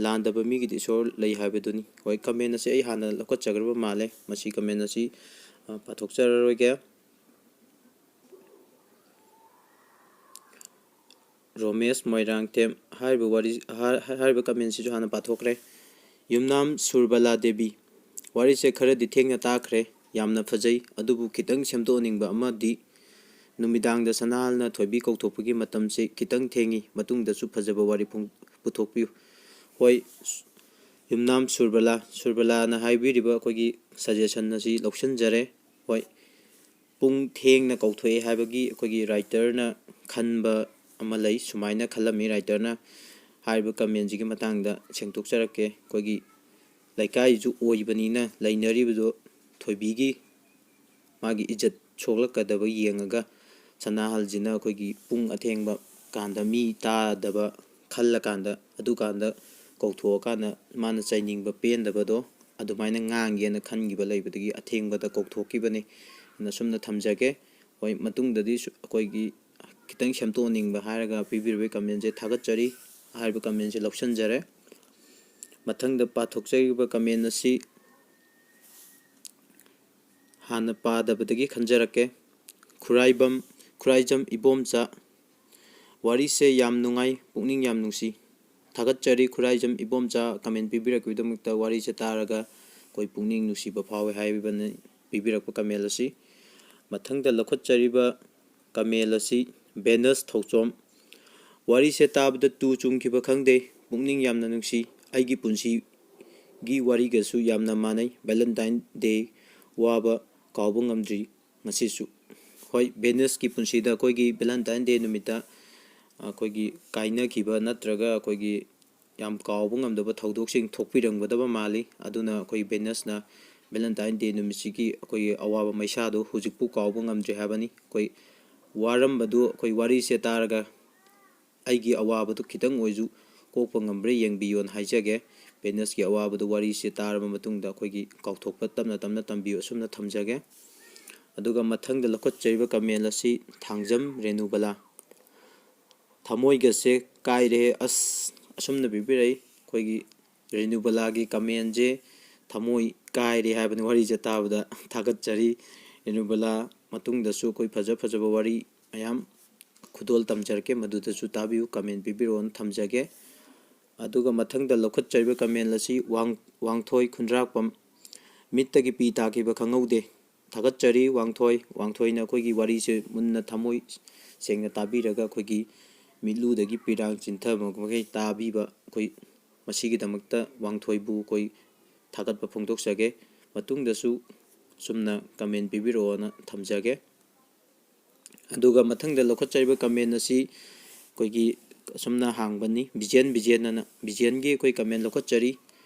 ꯂꯥꯟꯗꯕ ꯃꯤꯒꯤꯗꯤ ꯏꯁꯣꯔ ꯂꯩ ꯍꯥꯏꯕꯗꯨꯅꯤ꯫ ꯍꯣꯏ, ꯀꯃꯦꯟ ꯑꯁꯤ ꯑꯩ ꯍꯥꯟꯅ ꯂꯧꯈꯠꯆꯈ꯭ꯔꯕ ꯃꯥꯜꯂꯦ, ꯃꯁꯤ ꯀꯃꯦꯟ ꯑꯁꯤ ꯄꯥꯊꯣꯛꯆꯔꯔꯣꯏꯒꯦ꯫ ꯔꯣꯃꯦꯁ ꯃꯣꯏꯔꯥꯡꯊꯦꯝ ꯍꯥꯏꯔꯤꯕ ꯀꯃꯦꯟꯁꯤꯁꯨ ꯍꯥꯟꯅ ꯄꯥꯊꯣꯛꯈ꯭ꯔꯦ꯫ ꯌꯨꯝꯅꯥꯝ ꯁꯨꯔꯕꯂꯥ ꯗꯦꯕꯤ, ꯋꯥꯔꯤꯁꯦ ꯈꯔꯗꯤ ꯊꯦꯡꯅ ꯇꯥꯈ꯭ꯔꯦ, ꯌꯥꯝꯅ ꯐꯖꯩ, ꯑꯗꯨꯕꯨ ꯈꯤꯇꯪ ꯁꯦꯝꯗꯣꯛꯍꯟꯅꯤꯡꯕ ꯑꯃꯗꯤ ꯅꯨꯃꯤꯗꯥꯡꯗ ꯁꯅꯥꯍꯜꯅ ꯊꯣꯏꯕꯤ ꯀꯧꯊꯣꯛꯄꯒꯤ ꯃꯇꯝꯁꯤ ꯈꯤꯇꯪ ꯊꯦꯡꯉꯤ, ꯃꯇꯨꯡꯗꯁꯨ ꯐꯖꯕ ꯋꯥꯔꯤ ꯄꯨꯊꯣꯛꯄꯤꯌꯨ꯫ ꯍꯣꯏ, ꯌꯨꯝꯅꯥꯝ ꯁꯨꯔꯕꯂꯥꯅ ꯍꯥꯏꯕꯤꯔꯤꯕ ꯑꯩꯈꯣꯏꯒꯤ ꯁꯖꯦꯁꯟ ꯑꯁꯤ ꯂꯧꯁꯤꯟꯖꯔꯦ꯫ ꯍꯣꯏ, ꯄꯨꯡ ꯊꯦꯡꯅ ꯀꯧꯊꯣꯛꯑꯦ ꯍꯥꯏꯕꯒꯤ ꯑꯩꯈꯣꯏꯒꯤ ꯔꯥꯏꯇꯔꯅ ꯈꯟꯕ ꯑꯃ ꯂꯩ, ꯁꯨꯃꯥꯏꯅ ꯈꯜꯂꯝꯃꯤ ꯔꯥꯏꯇꯔꯅ꯫ ꯍꯥꯏꯔꯤꯕ ꯀꯃꯦꯟꯁꯤꯒꯤ ꯃꯇꯥꯡꯗ ꯁꯦꯡꯗꯣꯛꯆꯔꯛꯀꯦ꯫ ꯑꯩꯈꯣꯏꯒꯤ ꯂꯩꯀꯥꯏꯁꯨ ꯑꯣꯏꯕꯅꯤꯅ ꯂꯩꯅꯔꯤꯕꯗꯣ ꯊꯣꯏꯕꯤꯒꯤ ꯃꯥꯒꯤ ꯏꯖꯠ ꯁꯣꯛꯂꯛꯀꯗꯕ ꯌꯦꯡꯉꯒ ꯁꯅꯥꯍꯜꯁꯤꯅ ꯑꯩꯈꯣꯏꯒꯤ ꯄꯨꯡ ꯑꯊꯦꯡꯕ ꯀꯥꯟꯗ ꯃꯤ ꯇꯥꯗꯕ ꯈꯜꯂꯀꯥꯟꯗ ꯑꯗꯨꯀꯥꯟꯗ ꯀꯧꯊꯣꯛꯑꯀꯥꯟꯗ ꯃꯥꯅ ꯆꯩꯅꯤꯡꯕ ꯄꯦꯟꯗꯕꯗꯣ ꯑꯗꯨꯃꯥꯏꯅ ꯉꯥꯡꯒꯦꯅ ꯈꯟꯈꯤꯕ ꯂꯩꯕꯗꯒꯤ ꯑꯊꯦꯡꯕꯗ ꯀꯧꯊꯣꯛꯈꯤꯕꯅꯤ ꯑꯅ ꯁꯨꯝꯅ ꯊꯝꯖꯒꯦ꯫ ꯍꯣꯏ, ꯃꯇꯨꯡꯗꯗꯤ ꯑꯩꯈꯣꯏꯒꯤ ꯈꯤꯇꯪ ꯁꯦꯝꯗꯣꯛꯍꯟꯅꯤꯡꯕ ꯍꯥꯏꯔꯒ ꯄꯤꯕꯤꯔꯤꯕ ꯀꯃꯦꯟꯁꯦ ꯊꯥꯒꯠꯆꯔꯤ, ꯍꯥꯏꯔꯤꯕ ꯀꯃꯦꯟꯁꯦ ꯂꯧꯁꯤꯟꯖꯔꯦ꯫ ꯃꯊꯪꯗ ꯄꯥꯊꯣꯛꯆꯔꯤꯕ ꯀꯃꯦꯟ ꯑꯁꯤ ꯍꯥꯟꯅ ꯄꯥꯗꯕꯗꯒꯤ ꯈꯟꯖꯔꯛꯀꯦ꯫ ꯈꯨꯔꯥꯏꯖꯝ ꯏꯕꯣꯝꯆꯥ, ꯋꯥꯔꯤꯁꯦ ꯌꯥꯝ ꯅꯨꯡꯉꯥꯏ, ꯄꯨꯛꯅꯤꯡ ꯌꯥꯝ ꯅꯨꯡꯁꯤ, ꯊꯥꯒꯠꯆꯔꯤ ꯈꯨꯔꯥꯏꯖꯝ ꯏꯕꯣꯝꯆꯥ ꯀꯃꯦꯟ ꯄꯤꯕꯤꯔꯛꯄꯒꯤꯗꯃꯛꯇ꯫ ꯋꯥꯔꯤꯁꯦ ꯇꯥꯔꯒ ꯑꯩꯈꯣꯏ ꯄꯨꯛꯅꯤꯡ ꯅꯨꯡꯁꯤꯕ ꯐꯥꯎꯋꯦ ꯍꯥꯏꯕꯅ ꯄꯤꯕꯤꯔꯛꯄ ꯀꯃꯦꯟ ꯑꯁꯤ꯫ ꯃꯊꯪꯗ ꯂꯧꯈꯠꯆꯔꯤꯕ ꯀꯃꯦꯟ ꯑꯁꯤ ꯕꯦꯅꯁ ꯊꯧꯆꯣꯝ, ꯋꯥꯔꯤꯁꯦ ꯇꯥꯕꯗ ꯇꯨ ꯆꯨꯡꯈꯤꯕ ꯈꯪꯗꯦ, ꯄꯨꯛꯅꯤꯡ ꯌꯥꯝꯅ ꯅꯨꯡꯁꯤ, ꯑꯩꯒꯤ ꯄꯨꯟꯁꯤꯒꯤ ꯋꯥꯔꯤꯒꯁꯨ ꯌꯥꯝꯅ ꯃꯥꯟꯅꯩ, ꯚꯦꯂꯦꯟꯇꯥꯏꯟ ꯗꯦ ꯋꯥꯕ ꯀꯥꯎꯕ ꯉꯝꯗ꯭ꯔꯤ ꯉꯁꯤꯁꯨ꯫ ꯍꯣꯏ, ꯕꯦꯅꯁꯀꯤ ꯄꯨꯟꯁꯤꯗ ꯑꯩꯈꯣꯏꯒꯤ ꯚꯦꯂꯦꯟꯇꯥꯏꯟ ꯗꯦ ꯅꯨꯃꯤꯠꯇ ꯑꯩꯈꯣꯏꯒꯤ ꯀꯥꯏꯅꯈꯤꯕ ꯅꯠꯇ꯭ꯔꯒ ꯑꯩꯈꯣꯏꯒꯤ ꯌꯥꯝ ꯀꯥꯎꯕ ꯉꯝꯗꯕ ꯊꯧꯗꯣꯛꯁꯤꯡ ꯊꯣꯛꯄꯤꯔꯝꯒꯗꯕ ꯃꯥꯜꯂꯤ꯫ ꯑꯗꯨꯅ ꯑꯩꯈꯣꯏ ꯕꯦꯅꯁꯅ ꯚꯦꯂꯦꯟꯇꯥꯏꯟ ꯗꯦ ꯅꯨꯃꯤꯠꯁꯤꯒꯤ ꯑꯩꯈꯣꯏꯒꯤ ꯑꯋꯥꯕ ꯃꯩꯁꯥꯗꯨ ꯍꯧꯖꯤꯛꯄꯨ ꯀꯥꯎꯕ ꯉꯝꯗ꯭ꯔꯤ ꯍꯥꯏꯕꯅꯤ꯫ ꯑꯩꯈꯣꯏ ꯋꯥꯔꯝꯕꯗꯨ ꯑꯩꯈꯣꯏ ꯋꯥꯔꯤꯁꯦ ꯇꯥꯔꯒ ꯑꯩꯒꯤ ꯑꯋꯥꯕꯗꯨ ꯈꯤꯇꯪ ꯑꯣꯏꯁꯨ ꯀꯣꯛꯄ ꯉꯝꯕ꯭ꯔꯥ ꯌꯦꯡꯕꯤꯌꯣꯅ ꯍꯥꯏꯖꯒꯦ꯫ ꯕꯦꯅꯁꯀꯤ ꯑꯋꯥꯕꯗꯨ ꯋꯥꯔꯤꯁꯦ ꯇꯥꯔꯕ ꯃꯇꯨꯡꯗ ꯑꯩꯈꯣꯏꯒꯤ ꯀꯥꯎꯊꯣꯛꯄ ꯇꯞꯅ ꯇꯞꯅ ꯇꯝꯕꯤꯌꯨ, ꯑꯁꯨꯝꯅ ꯊꯝꯖꯒꯦ꯫ ꯑꯗꯨꯒ ꯃꯊꯪꯗ ꯂꯧꯈꯠꯆꯔꯤꯕ ꯀꯃꯦꯟ ꯑꯁꯤ ꯊꯥꯡꯖꯝ ꯔꯦꯅꯨꯕꯂꯥ, ꯊꯃꯣꯏꯒꯁꯦ ꯀꯥꯏꯔꯦ ꯑꯁꯨꯝꯅ ꯄꯤꯕꯤꯔꯛꯏ꯫ ꯑꯩꯈꯣꯏꯒꯤ ꯔꯦꯅꯨꯕꯂꯥꯒꯤ ꯀꯃꯦꯟꯁꯦ ꯊꯃꯣꯏ ꯀꯥꯏꯔꯦ ꯍꯥꯏꯕꯅꯤ ꯋꯥꯔꯤꯁꯦ ꯇꯥꯕꯗ, ꯊꯥꯒꯠꯆꯔꯤ ꯔꯦꯅꯨꯕꯂꯥ꯫ ꯃꯇꯨꯡꯗꯁꯨ ꯑꯩꯈꯣই ꯐꯖꯕ ꯋꯥꯔꯤ ꯃꯌꯥꯝ ꯈꯨꯗꯣꯜ ꯇꯝꯖꯔꯛꯀꯦ, ꯃꯗꯨꯗꯁꯨ ꯇꯥꯕꯤꯌꯨ, ꯀꯃꯦꯟ ꯄꯤꯕꯤꯔꯛꯑꯣꯅ ꯊꯝꯖꯒꯦ꯫ ꯑꯗꯨꯒ ꯃꯊꯪꯗ ꯂꯧꯈꯠꯆꯔꯤꯕ ꯀꯃꯦꯟ ꯑꯁꯤ ꯋꯥꯡꯊꯣꯏ ꯈꯨꯟꯗ꯭ꯔꯥꯛꯄꯝ, ꯃꯤꯠꯇꯒꯤ ꯄꯤ ꯇꯥꯈꯤꯕ ꯈꯪꯍꯧꯗꯦ, ꯊꯥꯒꯠꯆꯔꯤ ꯋꯥꯡꯊꯣꯏꯅ ꯑꯩꯈꯣꯏꯒꯤ ꯋꯥꯔꯤꯁꯦ ꯃꯨꯟꯅ ꯊꯃꯣꯏ ꯁꯦꯡꯅ ꯇꯥꯕꯤꯔꯒ ꯑꯩꯈꯣꯏꯒꯤ ꯃꯤꯠꯂꯨꯗꯒꯤ ꯄꯤꯔꯥꯡ ꯆꯤꯟꯊꯕ ꯃꯈꯩ ꯇꯥꯕꯤꯕ ꯑꯩꯈꯣꯏ ꯃꯁꯤꯒꯤꯗꯃꯛꯇ ꯋꯥꯡꯊꯣꯏꯕꯨ ꯑꯩꯈꯣꯏ ꯊꯥꯒꯠꯄ ꯐꯣꯡꯗꯣꯛꯆꯒꯦ꯫ ꯃꯇꯨꯡꯗꯁꯨ ꯁꯨꯝꯅ ꯀꯃꯦꯟ ꯄꯤꯕꯤꯔꯛꯑꯣꯅ ꯊꯝꯖꯒꯦ꯫ ꯑꯗꯨꯒ ꯃꯊꯪꯗ ꯂꯧꯈꯠꯆꯔꯤꯕ ꯀꯃꯦꯟ ꯑꯁꯤ ꯑꯩꯈꯣꯏꯒꯤ ꯑꯁꯨꯝꯅ ꯍꯥꯡꯕꯅꯤ, ꯕꯤꯖꯦꯟꯒꯤ ꯑꯩꯈꯣই ꯀꯃꯦꯟ ꯂꯧꯈꯠꯆꯔꯤ꯫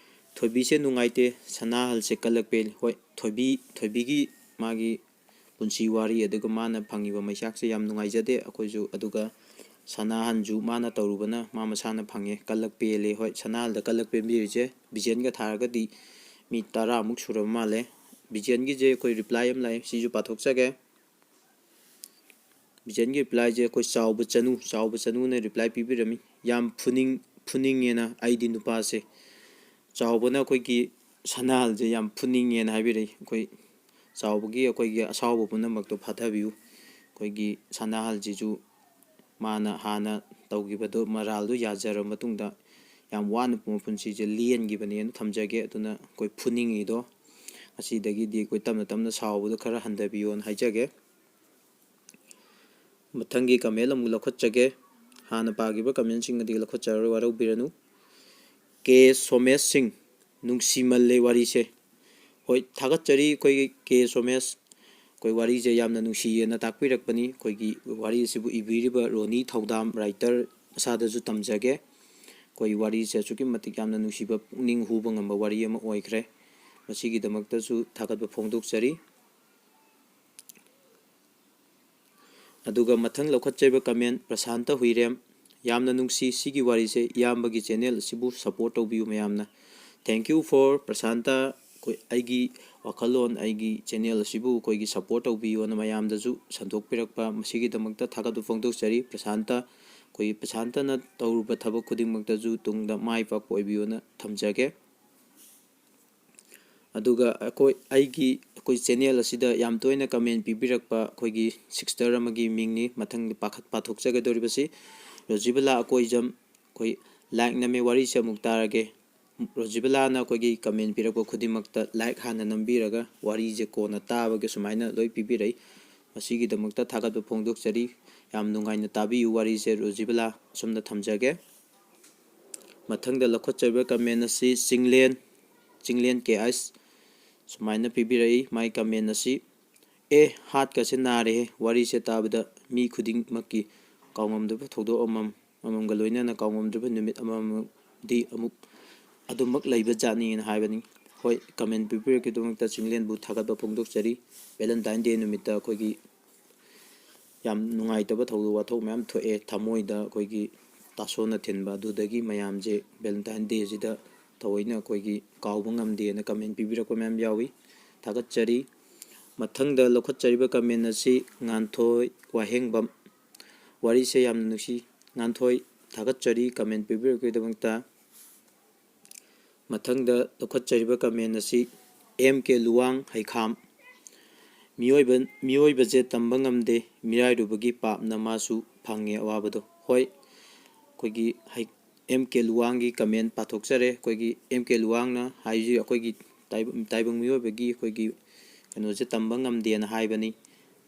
ꯊꯣꯏꯕꯤꯁꯦ ꯅꯨꯡꯉꯥꯏꯇꯦ, ꯁꯅꯥꯍꯜꯁꯦ ꯀꯜꯂꯛ ꯄꯦꯜꯂꯤ꯫ ꯍꯣꯏ, ꯊꯣꯏꯕꯤꯒꯤ ꯃꯥꯒꯤ ꯄꯨꯟꯁꯤ ꯋꯥꯔꯤ ꯑꯗꯨꯒ ꯃꯥꯅ ꯐꯪꯉꯤꯕ ꯃꯩꯁꯥꯛꯁꯦ ꯌꯥꯝ ꯅꯨꯡꯉꯥꯏꯖꯗꯦ ꯑꯩꯈꯣꯏꯁꯨ꯫ ꯑꯗꯨꯒ ꯁꯅꯥꯍꯜꯁꯨ ꯃꯥꯅ ꯇꯧꯔꯨꯕꯅ ꯃꯥ ꯃꯁꯥꯅ ꯐꯪꯉꯦ, ꯀꯜꯂꯛ ꯄꯦꯜꯂꯦ꯫ ꯍꯣꯏ, ꯁꯅꯥꯍꯜꯗ ꯀꯜꯂꯛ ꯄꯦꯟꯕꯤꯔꯤꯁꯦ ꯕꯤꯖꯦꯟꯒ ꯊꯥꯔꯒꯗꯤ ꯃꯤ 10ꯃꯨꯛ ꯁꯨꯔꯕ ꯃꯥꯜꯂꯦ꯫ ꯕꯤꯖꯦꯟꯒꯤꯁꯦ ꯑꯩꯈꯣꯏ ꯔꯤꯄ꯭ꯂꯥꯏ ꯑꯃ ꯂꯥꯛꯑꯦ, ꯁꯤꯁꯨ ꯄꯥꯊꯣꯛꯆꯒꯦ꯫ ꯕꯤꯖꯦꯟꯒꯤ ꯔꯤꯄ꯭ꯂꯥꯏꯁꯦ ꯑꯩꯈꯣꯏ ꯆꯥꯎꯕ ꯆꯅꯨꯅ ꯔꯤꯄ꯭ꯂꯥꯏ ꯄꯤꯕꯤꯔꯝꯃꯤ ꯌꯥꯝ ꯐꯨꯅꯤꯡꯉꯦꯅ ꯑꯩꯗꯤ ꯅꯨꯄꯥꯁꯦ ꯆꯥꯎꯕꯅ ꯑꯩꯈꯣꯏꯒꯤ ꯁꯅꯥꯍꯜꯁꯦ ꯌꯥꯝ ꯐꯨꯅꯤꯡꯉꯦꯅ ꯍꯥꯏꯕꯤꯔꯛꯏ ꯑꯩꯈꯣꯏ ꯆꯥꯎꯕꯒꯤ ꯑꯩꯈꯣꯏꯒꯤ ꯑꯁꯥꯎꯕ ꯄꯨꯝꯅꯃꯛꯇꯣ ꯐꯥꯊꯕꯤꯌꯨ ꯑꯩꯈꯣꯏꯒꯤ ꯁꯅꯥꯍꯜꯁꯤꯁꯨ ꯃꯥꯅ ꯍꯥꯟꯅ ꯇꯧꯈꯤꯕꯗꯣ ꯃꯔꯥꯜꯗꯣ ꯌꯥꯖꯔꯕ ꯃꯇꯨꯡꯗ ꯌꯥꯝ ꯋꯥꯅ ꯄꯨꯟꯁꯤꯁꯦ ꯂꯦꯟꯈꯤꯕꯅꯦꯅ ꯊꯝꯖꯒꯦ ꯑꯗꯨꯅ ꯑꯩꯈꯣꯏ ꯐꯨꯅꯤꯡꯉꯤꯗꯣ ꯑꯁꯤꯗꯒꯤꯗꯤ ꯑꯩꯈꯣꯏ ꯇꯞꯅ ꯇꯞꯅ ꯁꯥꯎꯕꯗꯣ ꯈꯔ ꯍꯟꯊꯕꯤꯌꯣꯅ ꯍꯥꯏꯖꯒꯦ ꯃꯊꯪꯒꯤ ꯀꯃꯦꯟ ꯑꯃꯨꯛ ꯂꯧꯈꯠꯆꯒꯦ ꯍꯥꯟꯅ ꯄꯥꯈꯤꯕ ꯀꯃꯦꯟꯁꯤꯡ ꯑꯗꯨ ꯂꯧꯈꯠꯆꯔꯔꯣꯏ ꯋꯥꯔꯧꯕꯤꯔꯅꯨ ꯀꯦ ꯁꯣꯃꯦꯁ ꯁꯤꯡ ꯅꯨꯡꯁꯤꯃꯜꯂꯦ ꯋꯥꯔꯤꯁꯦ ꯍꯣꯏ ꯊꯥꯒꯠꯆꯔꯤ ꯑꯩꯈꯣꯏꯒꯤ ꯀꯦ ꯁꯣꯃꯦꯁ ꯑꯩꯈꯣꯏ ꯋꯥꯔꯤꯁꯦ ꯌꯥꯝꯅ ꯅꯨꯡꯁꯤꯌꯦꯅ ꯇꯥꯛꯄꯤꯔꯛꯄꯅꯤ ꯑꯩꯈꯣꯏꯒꯤ ꯋꯥꯔꯤ ꯑꯁꯤꯕꯨ ꯏꯕꯤꯔꯤꯕ ꯔꯣꯅꯤ ꯊꯧꯗꯥꯝ ꯔꯥꯏꯇꯔ ꯃꯁꯥꯗꯁꯨ ꯇꯝꯖꯒꯦ ꯑꯩꯈꯣꯏ ꯋꯥꯔꯤꯁꯦ ꯑꯁꯨꯛꯀꯤ ꯃꯇꯤꯛ ꯌꯥꯝꯅ ꯅꯨꯡꯁꯤꯕ ꯄꯨꯛꯅꯤꯡ ꯍꯨꯕ ꯉꯝꯕ ꯋꯥꯔꯤ ꯑꯃ ꯑꯣꯏꯈ꯭ꯔꯦ ꯃꯁꯤꯒꯤꯗꯃꯛꯇꯁꯨ ꯊꯥꯒꯠꯄ ꯐꯣꯡꯗꯣꯛꯆꯔꯤ ꯑꯗꯨꯒ ꯃꯊꯪ ꯂꯧꯈꯠꯆꯔꯤꯕ ꯀꯃꯦꯟ ꯄ꯭ꯔꯁꯥꯟꯇ ꯍꯨꯏꯔꯦꯝ ꯌꯥꯝꯅ ꯅꯨꯡꯁꯤ ꯁꯤꯒꯤ ꯋꯥꯔꯤꯁꯦ ꯏꯌꯥꯝꯕꯒꯤ ꯆꯦꯅꯦꯜ ꯑꯁꯤꯕꯨ ꯁꯄꯣꯔꯠ ꯇꯧꯕꯤꯌꯨ ꯃꯌꯥꯝꯅ ꯊꯦꯡꯛ ꯌꯨ ꯐꯣꯔ ꯄ꯭ꯔꯁꯥꯟꯇ ꯑꯩꯒꯤ ꯋꯥꯈꯜꯂꯣꯟ ꯑꯩꯒꯤ ꯆꯦꯅꯦꯜ ꯑꯁꯤꯕꯨ ꯑꯩꯈꯣꯏꯒꯤ ꯁꯄꯣꯔꯠ ꯇꯧꯕꯤꯌꯨꯅ ꯃꯌꯥꯝꯗꯁꯨ ꯁꯟꯗꯣꯛꯄꯤꯔꯛꯄ ꯃꯁꯤꯒꯤꯗꯃꯛꯇ ꯊꯥꯒꯠꯄ ꯐꯣꯡꯗꯣꯛꯆꯔꯤ ꯄ꯭ꯔꯁꯥꯟꯇ ꯑꯩꯈꯣꯏ ꯄ꯭ꯔꯁꯥꯟꯇꯅ ꯇꯧꯔꯨꯕ ꯊꯕꯛ ꯈꯨꯗꯤꯡꯃꯛꯇꯁꯨ ꯇꯨꯡꯗ ꯃꯥꯏ ꯄꯥꯛꯄ ꯑꯣꯏꯕꯤꯌꯨꯅ ꯊꯝꯖꯒꯦ ꯑꯗꯨꯒ ꯑꯩꯈꯣꯏ ꯆꯦꯅꯦꯜ ꯑꯁꯤꯗ ꯌꯥꯝ ꯇꯣꯏꯅ ꯀꯃꯦꯟ ꯄꯤꯕꯤꯔꯛꯄ ꯑꯩꯈꯣꯏꯒꯤ ꯁꯤꯛꯁꯇꯔ ꯑꯃꯒꯤ ꯃꯤꯡꯅꯤ ꯃꯊꯪꯗ ꯄꯥꯊꯣꯛꯆꯒꯗꯧꯔꯤꯕꯁꯤ ꯔꯣꯖꯤꯕꯂꯥ ꯑꯀꯣꯏꯖꯝ ꯑꯩꯈꯣꯏ ꯂꯥꯏꯛ ꯅꯝꯃꯦ ꯋꯥꯔꯤꯁꯦ ꯑꯃꯨꯛ ꯇꯥꯔꯒꯦ ꯔꯣꯖꯤꯕꯂꯥꯅ ꯑꯩꯈꯣꯏꯒꯤ ꯀꯃꯦꯟ ꯄꯤꯔꯛꯄ ꯈꯨꯗꯤꯡꯃꯛꯇ ꯂꯥꯏꯛ ꯍꯥꯟꯅ ꯅꯝꯕꯤꯔꯒ ꯋꯥꯔꯤꯁꯦ ꯀꯣꯟꯅ ꯇꯥꯕꯒꯤ ꯁꯨꯃꯥꯏꯅ ꯂꯣꯏ ꯄꯤꯕꯤꯔꯛꯏ ꯃꯁꯤꯒꯤꯗꯃꯛꯇ ꯊꯥꯒꯠꯄ ꯐꯣꯡꯗꯣꯛꯆꯔꯤ ꯌꯥꯝ ꯅꯨꯡꯉꯥꯏꯅ ꯇꯥꯕꯤꯌꯨ ꯋꯥꯔꯤꯁꯦ ꯔꯣꯖꯤꯕꯂꯥ ꯑꯁꯨꯝꯅ ꯊꯝꯖꯒꯦ ꯃꯊꯪꯗ ꯂꯧꯈꯠꯆꯔꯤꯕ ꯀꯃꯦꯟ ꯑꯁꯤ ꯆꯤꯡꯂꯦꯟ ꯀꯦ ꯑꯥꯏꯁ ꯁꯨꯃꯥꯏꯅ ꯄꯤꯕꯤꯔꯛꯏ ꯃꯥꯏ ꯀꯃꯦꯟ ꯑꯁꯤ ꯍꯥꯠꯀꯁꯦ ꯅꯥꯔꯦꯍꯦ ꯋꯥꯔꯤꯁꯦ ꯇꯥꯕꯗ ꯃꯤ ꯈꯨꯗꯤꯡꯃꯛꯀꯤ ꯀꯥꯎꯉꯝꯗꯕ ꯊꯧꯗꯣꯛ ꯑꯃꯃꯝꯒ ꯂꯣꯏꯅꯅ ꯀꯥꯎꯉꯝꯗ꯭ꯔꯕ ꯅꯨꯃꯤꯠ ꯑꯃꯃꯝꯗꯤ ꯑꯗꯨꯃꯛ ꯂꯩꯕ ꯖꯥꯠꯅꯤꯅ ꯍꯥꯏꯕꯅꯤ ꯍꯣꯏ ꯀꯃꯦꯟ ꯄꯤꯕꯤꯔꯛꯀꯤꯗꯃꯛꯇ ꯆꯤꯡꯂꯦꯟꯕꯨ ꯊꯥꯒꯠꯄ ꯐꯣꯡꯗꯣꯛꯆꯔꯤ ꯚꯦꯂꯦꯟꯇꯥꯏꯟ ꯗꯦ ꯅꯨꯃꯤꯠꯇ ꯑꯩꯈꯣꯏꯒꯤ ꯌꯥꯝ ꯅꯨꯡꯉꯥꯏꯇꯕ ꯊꯧꯗꯣꯛ ꯋꯥꯊꯣꯛ ꯃꯌꯥꯝ ꯊꯣꯛꯑꯦ ꯊꯃꯣꯏꯗ ꯑꯩꯈꯣꯏꯒꯤ ꯇꯥꯁꯣꯟꯅ ꯊꯤꯟꯕ ꯑꯗꯨꯗꯒꯤ ꯃꯌꯥꯝꯁꯦ ꯚꯦꯂꯦꯟꯇꯥꯏꯟ ꯗꯦꯁꯤꯗ ꯊꯑꯣꯏꯅ ꯑꯩꯈꯣꯏꯒꯤ ꯀꯥꯎꯕ ꯉꯝꯗꯦꯅ ꯀꯃꯦꯟ ꯄꯤꯕꯤꯔꯛꯄ ꯃꯌꯥꯝ ꯌꯥꯎꯏ ꯊꯥꯒꯠꯆꯔꯤ ꯃꯊꯪꯗ ꯂꯧꯈꯠꯆꯔꯤꯕ ꯀꯃꯦꯟ ꯑꯁꯤ ꯉꯥꯟꯊꯣꯏ ꯋꯥꯍꯦꯡꯕꯝ ꯋꯥꯔꯤꯁꯦ ꯌꯥꯝꯅ ꯅꯨꯡꯁꯤ ꯉꯥꯟꯊꯣꯏ ꯊꯥꯒꯠꯆꯔꯤ ꯀꯃꯦꯟ ꯄꯤꯕꯤꯔꯛꯄꯒꯤꯗꯃꯛꯇ ꯃꯊꯪꯗ ꯂꯧꯈꯠꯆꯔꯤꯕ ꯀꯃꯦꯟ ꯑꯁꯤ ꯑꯦꯝ ꯀꯦ ꯂꯨꯋꯥꯡ ꯍꯩꯈꯥꯝ ꯃꯤꯑꯣꯏꯕꯁꯦ ꯇꯝꯕ ꯉꯝꯗꯦ ꯃꯤꯔꯥꯏꯔꯨꯕꯒꯤ ꯄꯥꯞꯅ ꯃꯥꯁꯨ ꯐꯪꯉꯦ ꯑꯋꯥꯕꯗꯣ ꯍꯣꯏ ꯑꯩꯈꯣꯏꯒꯤ ꯑꯦꯝ ꯀꯦ ꯂꯨꯋꯥꯡꯒꯤ ꯀꯃꯦꯟ ꯄꯥꯊꯣꯛꯆꯔꯦ ꯑꯩꯈꯣꯏꯒꯤ ꯑꯦꯝ ꯀꯦ ꯂꯨꯋꯥꯡꯅ ꯍꯥꯏꯔꯤꯁꯤ ꯑꯩꯈꯣꯏꯒꯤ ꯇꯥꯏꯕꯪ ꯃꯤꯑꯣꯏꯕꯒꯤ ꯑꯩꯈꯣꯏꯒꯤ ꯀꯩꯅꯣꯁꯦ ꯇꯝꯕ ꯉꯝꯗꯦꯅ ꯍꯥꯏꯕꯅꯤ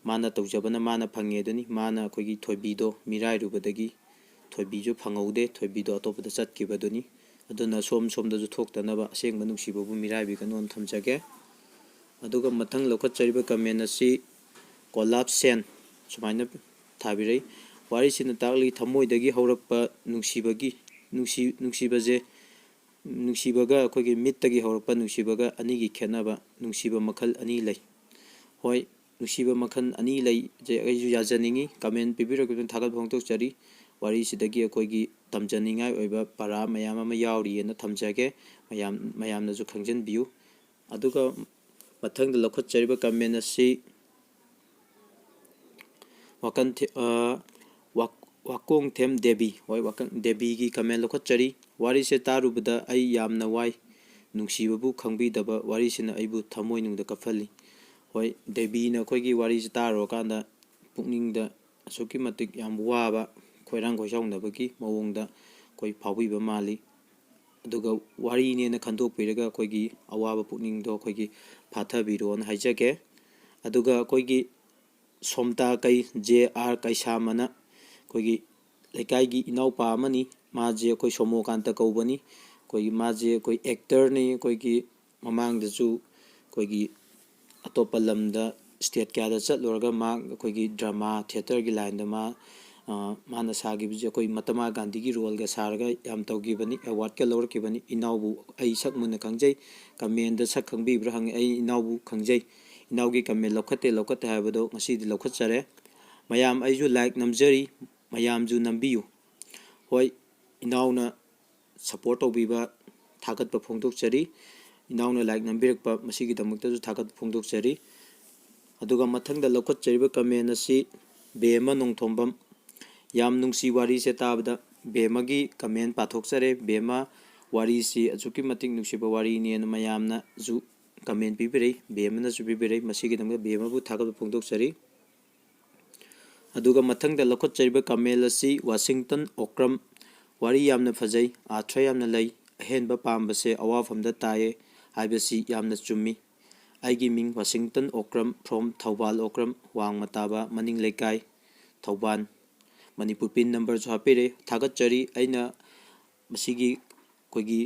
ꯃꯥꯅ ꯇꯧꯖꯕꯅ ꯃꯥꯅ ꯐꯪꯉꯦ ꯑꯗꯨꯅꯤ ꯃꯥꯅ ꯑꯩꯈꯣꯏꯒꯤ ꯊꯣꯏꯕꯤꯗꯣ ꯃꯤꯔꯥꯏꯔꯨꯕꯗꯒꯤ ꯊꯣꯏꯕꯤꯁꯨ ꯐꯪꯍꯧꯗꯦ ꯊꯣꯏꯕꯤꯗꯣ ꯑꯇꯣꯞꯄꯗ ꯆꯠꯈꯤꯕꯗꯨꯅꯤ ꯑꯗꯨꯅ ꯁꯣꯝꯗꯁꯨ ꯊꯣꯛꯇꯅꯕ ꯑꯁꯦꯡꯕ ꯅꯨꯡꯁꯤꯕꯕꯨ ꯃꯤꯔꯥꯏꯕꯤꯒꯅꯣꯅ ꯊꯝꯖꯒꯦ ꯑꯗꯨꯒ ꯃꯊꯪ ꯂꯧꯈꯠꯆꯔꯤꯕ ꯀꯃꯦꯟ ꯑꯁꯤ ꯀꯣꯂꯥꯞ ꯁꯦꯟ ꯁꯨꯃꯥꯏꯅ ꯊꯥꯕꯤꯔꯛꯏ ꯋꯥꯔꯤꯁꯤꯅ ꯇꯥꯛꯂꯤ ꯊꯃꯣꯏꯗꯒꯤ ꯍꯧꯔꯛꯄ ꯅꯨꯡꯁꯤꯕꯒ ꯑꯩꯈꯣꯏꯒꯤ ꯃꯤꯠꯇꯒꯤ ꯍꯧꯔꯛꯄ ꯅꯨꯡꯁꯤꯕꯒ ꯑꯅꯤꯒꯤ ꯈꯦꯠꯅꯕ ꯅꯨꯡꯁꯤꯕ ꯃꯈꯜ ꯑꯅꯤ ꯂꯩ ꯍꯣꯏ ꯅꯨꯡꯁꯤꯕ ꯃꯈꯜ ꯑꯅꯤ ꯂꯩꯁꯦ ꯑꯩꯁꯨ ꯌꯥꯖꯅꯤꯡꯉꯤ ꯀꯃꯦꯟ ꯄꯤꯕꯤꯔꯛꯄꯗꯨꯅ ꯊꯥꯒꯠꯄ ꯐꯣꯡꯗꯣꯛꯆꯔꯤ ꯋꯥꯔꯤꯁꯤꯗꯒꯤ ꯑꯩꯈꯣꯏꯒꯤ ꯇꯝꯖꯅꯤꯡꯉꯥꯏ ꯑꯣꯏꯕ ꯄꯔꯥ ꯃꯌꯥꯝ ꯑꯃ ꯌꯥꯎꯔꯤꯑꯅ ꯊꯝꯖꯒꯦ ꯃꯌꯥꯝꯅꯁꯨ ꯈꯪꯖꯤꯟꯕꯤꯌꯨ ꯑꯗꯨꯒ ꯃꯊꯪꯗ ꯂꯧꯈꯠꯆꯔꯤꯕ ꯀꯃꯦꯟ ꯑꯁꯤ ꯋꯥꯀꯣꯡꯊꯦꯝ ꯗꯦꯕꯤ ꯍꯣꯏ ꯗꯦꯕꯤꯒꯤ ꯀꯃꯦꯟ ꯂꯧꯈꯠꯆꯔꯤ ꯋꯥꯔꯤꯁꯦ ꯇꯥꯔꯨꯕꯗ ꯑꯩ ꯌꯥꯝꯅ ꯋꯥꯏ ꯅꯨꯡꯁꯤꯕꯕꯨ ꯈꯪꯕꯤꯗꯕ ꯋꯥꯔꯤꯁꯤꯅ ꯑꯩꯕꯨ ꯊꯃꯣꯏꯅꯨꯡꯗ ꯀꯞꯍꯜꯂꯤ ꯍꯣꯏ ꯗꯦꯕꯤꯅ ꯑꯩꯈꯣꯏꯒꯤ ꯋꯥꯔꯤꯁꯤ ꯇꯥꯔꯨꯔꯀꯥꯟꯗ ꯄꯨꯛꯅꯤꯡꯗ ꯑꯁꯨꯛꯀꯤ ꯃꯇꯤꯛ ꯌꯥꯝ ꯋꯥꯕ ꯈꯣꯏꯔꯥꯡ ꯈꯣꯏꯁꯥꯎꯅꯕꯒꯤ ꯃꯑꯣꯡꯗ ꯑꯩꯈꯣꯏ ꯐꯥꯎꯕꯤꯕ ꯃꯥꯜꯂꯤ ꯑꯗꯨꯒ ꯋꯥꯔꯤꯅꯦꯅ ꯈꯟꯗꯣꯛꯄꯤꯔꯒ ꯑꯩꯈꯣꯏꯒꯤ ꯑꯋꯥꯕ ꯄꯨꯛꯅꯤꯡꯗꯣ ꯑꯩꯈꯣꯏꯒꯤ ꯐꯥꯊꯕꯤꯔꯣꯅ ꯍꯥꯏꯖꯒꯦ ꯑꯗꯨꯒ ꯑꯩꯈꯣꯏꯒꯤ ꯁꯣꯝꯇꯥ ꯖꯦ ꯑꯥꯔ ꯀꯩꯁꯥꯃꯅ ꯑꯩꯈꯣꯏꯒꯤ ꯂꯩꯀꯥꯏꯒꯤ ꯏꯅꯥꯎꯄꯥ ꯑꯃꯅꯤ ꯃꯥꯁꯦ ꯑꯩꯈꯣꯏ ꯁꯣꯃꯣꯀꯥꯟꯇ ꯀꯧꯕꯅꯤ ꯑꯩꯈꯣꯏꯒꯤ ꯃꯥꯁꯦ ꯑꯩꯈꯣꯏ ꯑꯦꯛꯇꯔꯅꯤ ꯑꯩꯈꯣꯏꯒꯤ ꯃꯃꯥꯡꯗꯁꯨ ꯑꯩꯈꯣꯏꯒꯤ ꯑꯇꯣꯞꯄ ꯂꯝꯗ ꯏꯁꯇꯦꯠ ꯀꯌꯥꯗ ꯆꯠꯂꯨꯔꯒ ꯑꯩꯈꯣꯏꯒꯤ ꯗ꯭ꯔꯃꯥ ꯊꯤꯌꯦꯇꯔꯒꯤ ꯂꯥꯏꯟꯗ ꯃꯥꯅ ꯁꯥꯈꯤꯕꯁꯦ ꯑꯩꯈꯣꯏ ꯃꯍꯥꯇꯃꯥ ꯒꯥꯟꯙꯤꯒꯤ ꯔꯣꯜꯒ ꯁꯥꯔꯒ ꯌꯥꯝ ꯇꯧꯈꯤꯕꯅꯤ ꯑꯦꯋꯥꯔꯗꯀ ꯂꯧꯔꯛꯈꯤꯕꯅꯤ ꯏꯅꯥꯎꯕꯨ ꯑꯩ ꯁꯛ ꯃꯨꯟꯅ ꯈꯪꯖꯩ ꯀꯃꯦꯟꯗ ꯁꯛ ꯈꯪꯕꯤꯕ꯭ꯔꯥ ꯍꯪꯉꯤ ꯑꯩ ꯏꯅꯥꯎꯕꯨ ꯈꯪꯖꯩ ꯏꯅꯥꯎꯒꯤ ꯀꯃꯦꯟ ꯂꯧꯈꯠꯇꯦ ꯍꯥꯏꯕꯗꯣ ꯉꯁꯤꯗꯤ ꯂꯧꯈꯠꯆꯔꯦ ꯃꯌꯥꯝ ꯑꯩꯁꯨ ꯂꯥꯏꯛ ꯅꯝꯖꯔꯤ ꯃꯌꯥꯝꯁꯨ ꯅꯝꯕꯤꯌꯨ ꯍꯣꯏ ꯏꯅꯥꯎꯅ ꯁꯄꯣꯔꯠ ꯇꯧꯕꯤꯕ ꯊꯥꯒꯠꯄ ꯐꯣꯡꯗꯣꯛꯆꯔꯤ ꯏꯅꯥꯎꯅ ꯂꯥꯏꯛ ꯅꯝꯕꯤꯔꯛꯄ ꯃꯁꯤꯒꯤꯗꯃꯛꯇꯁꯨ ꯊꯥꯒꯠꯄ ꯐꯣꯡꯗꯣꯛꯆꯔꯤ ꯑꯗꯨꯒ ꯃꯊꯪꯗ ꯂꯧꯈꯠꯆꯔꯤꯕ ꯀꯃꯦꯟ ꯑꯁꯤ ꯕꯦꯃ ꯅꯣꯡꯊꯣꯝꯕꯝ ꯌꯥꯝ ꯅꯨꯡꯁꯤ ꯋꯥꯔꯤꯁꯦ ꯇꯥꯕꯗ ꯕꯦꯃꯒꯤ ꯀꯃꯦꯟ ꯄꯥꯊꯣꯛꯆꯔꯦ ꯕꯦꯃ ꯋꯥꯔꯤꯁꯤ ꯑꯁꯨꯛꯀꯤ ꯃꯇꯤꯛ ꯅꯨꯡꯁꯤꯕ ꯋꯥꯔꯤꯅꯦꯅ ꯃꯌꯥꯝꯅꯁꯨ ꯀꯃꯦꯟ ꯄꯤꯕꯤꯔꯛꯏ ꯕꯦꯃꯅꯁꯨ ꯄꯤꯕꯤꯔꯛꯏ ꯃꯁꯤꯒꯤꯗꯃꯛꯇ ꯕꯦꯃꯕꯨ ꯊꯥꯒꯠꯄ ꯐꯣꯡꯗꯣꯛꯆꯔꯤ ꯑꯗꯨꯒ ꯃꯊꯪꯗ ꯂꯧꯈꯠꯆꯔꯤꯕ ꯀꯃꯦꯟ ꯑꯁꯤ ꯋꯥꯁꯤꯡꯇꯟ ꯑꯣꯀ꯭ꯔꯝ ꯋꯥꯔꯤ ꯌꯥꯝꯅ ꯐꯖꯩ ꯑꯥꯔꯊ ꯌꯥꯝꯅ ꯂꯩ ꯑꯍꯦꯟꯕ ꯄꯥꯝꯕꯁꯦ ꯑꯋꯥꯐꯝꯗ ꯇꯥꯏꯌꯦ ꯍꯥꯏꯕꯁꯤ ꯌꯥꯝꯅ ꯆꯨꯝꯃꯤ ꯑꯩꯒꯤ ꯃꯤꯡ ꯋꯥꯁꯤꯡꯇꯟ ꯑꯣꯀ꯭ꯔꯝ ꯐ꯭ꯔꯣꯝ ꯊꯧꯕꯥꯜ ꯑꯣꯀ꯭ꯔꯝ ꯋꯥꯡꯃ ꯇꯥꯕ ꯃꯅꯤꯡ ꯂꯩꯀꯥꯏ ꯊꯧꯕꯥꯜ ꯃꯅꯤꯄꯨꯔ ꯄꯤꯟ ꯅꯝꯕꯔꯁꯨ ꯍꯥꯞꯄꯤꯔꯦ ꯊꯥꯒꯠꯆꯔꯤ ꯑꯩꯅ ꯃꯁꯤꯒꯤ ꯑꯩꯈꯣꯏꯒꯤ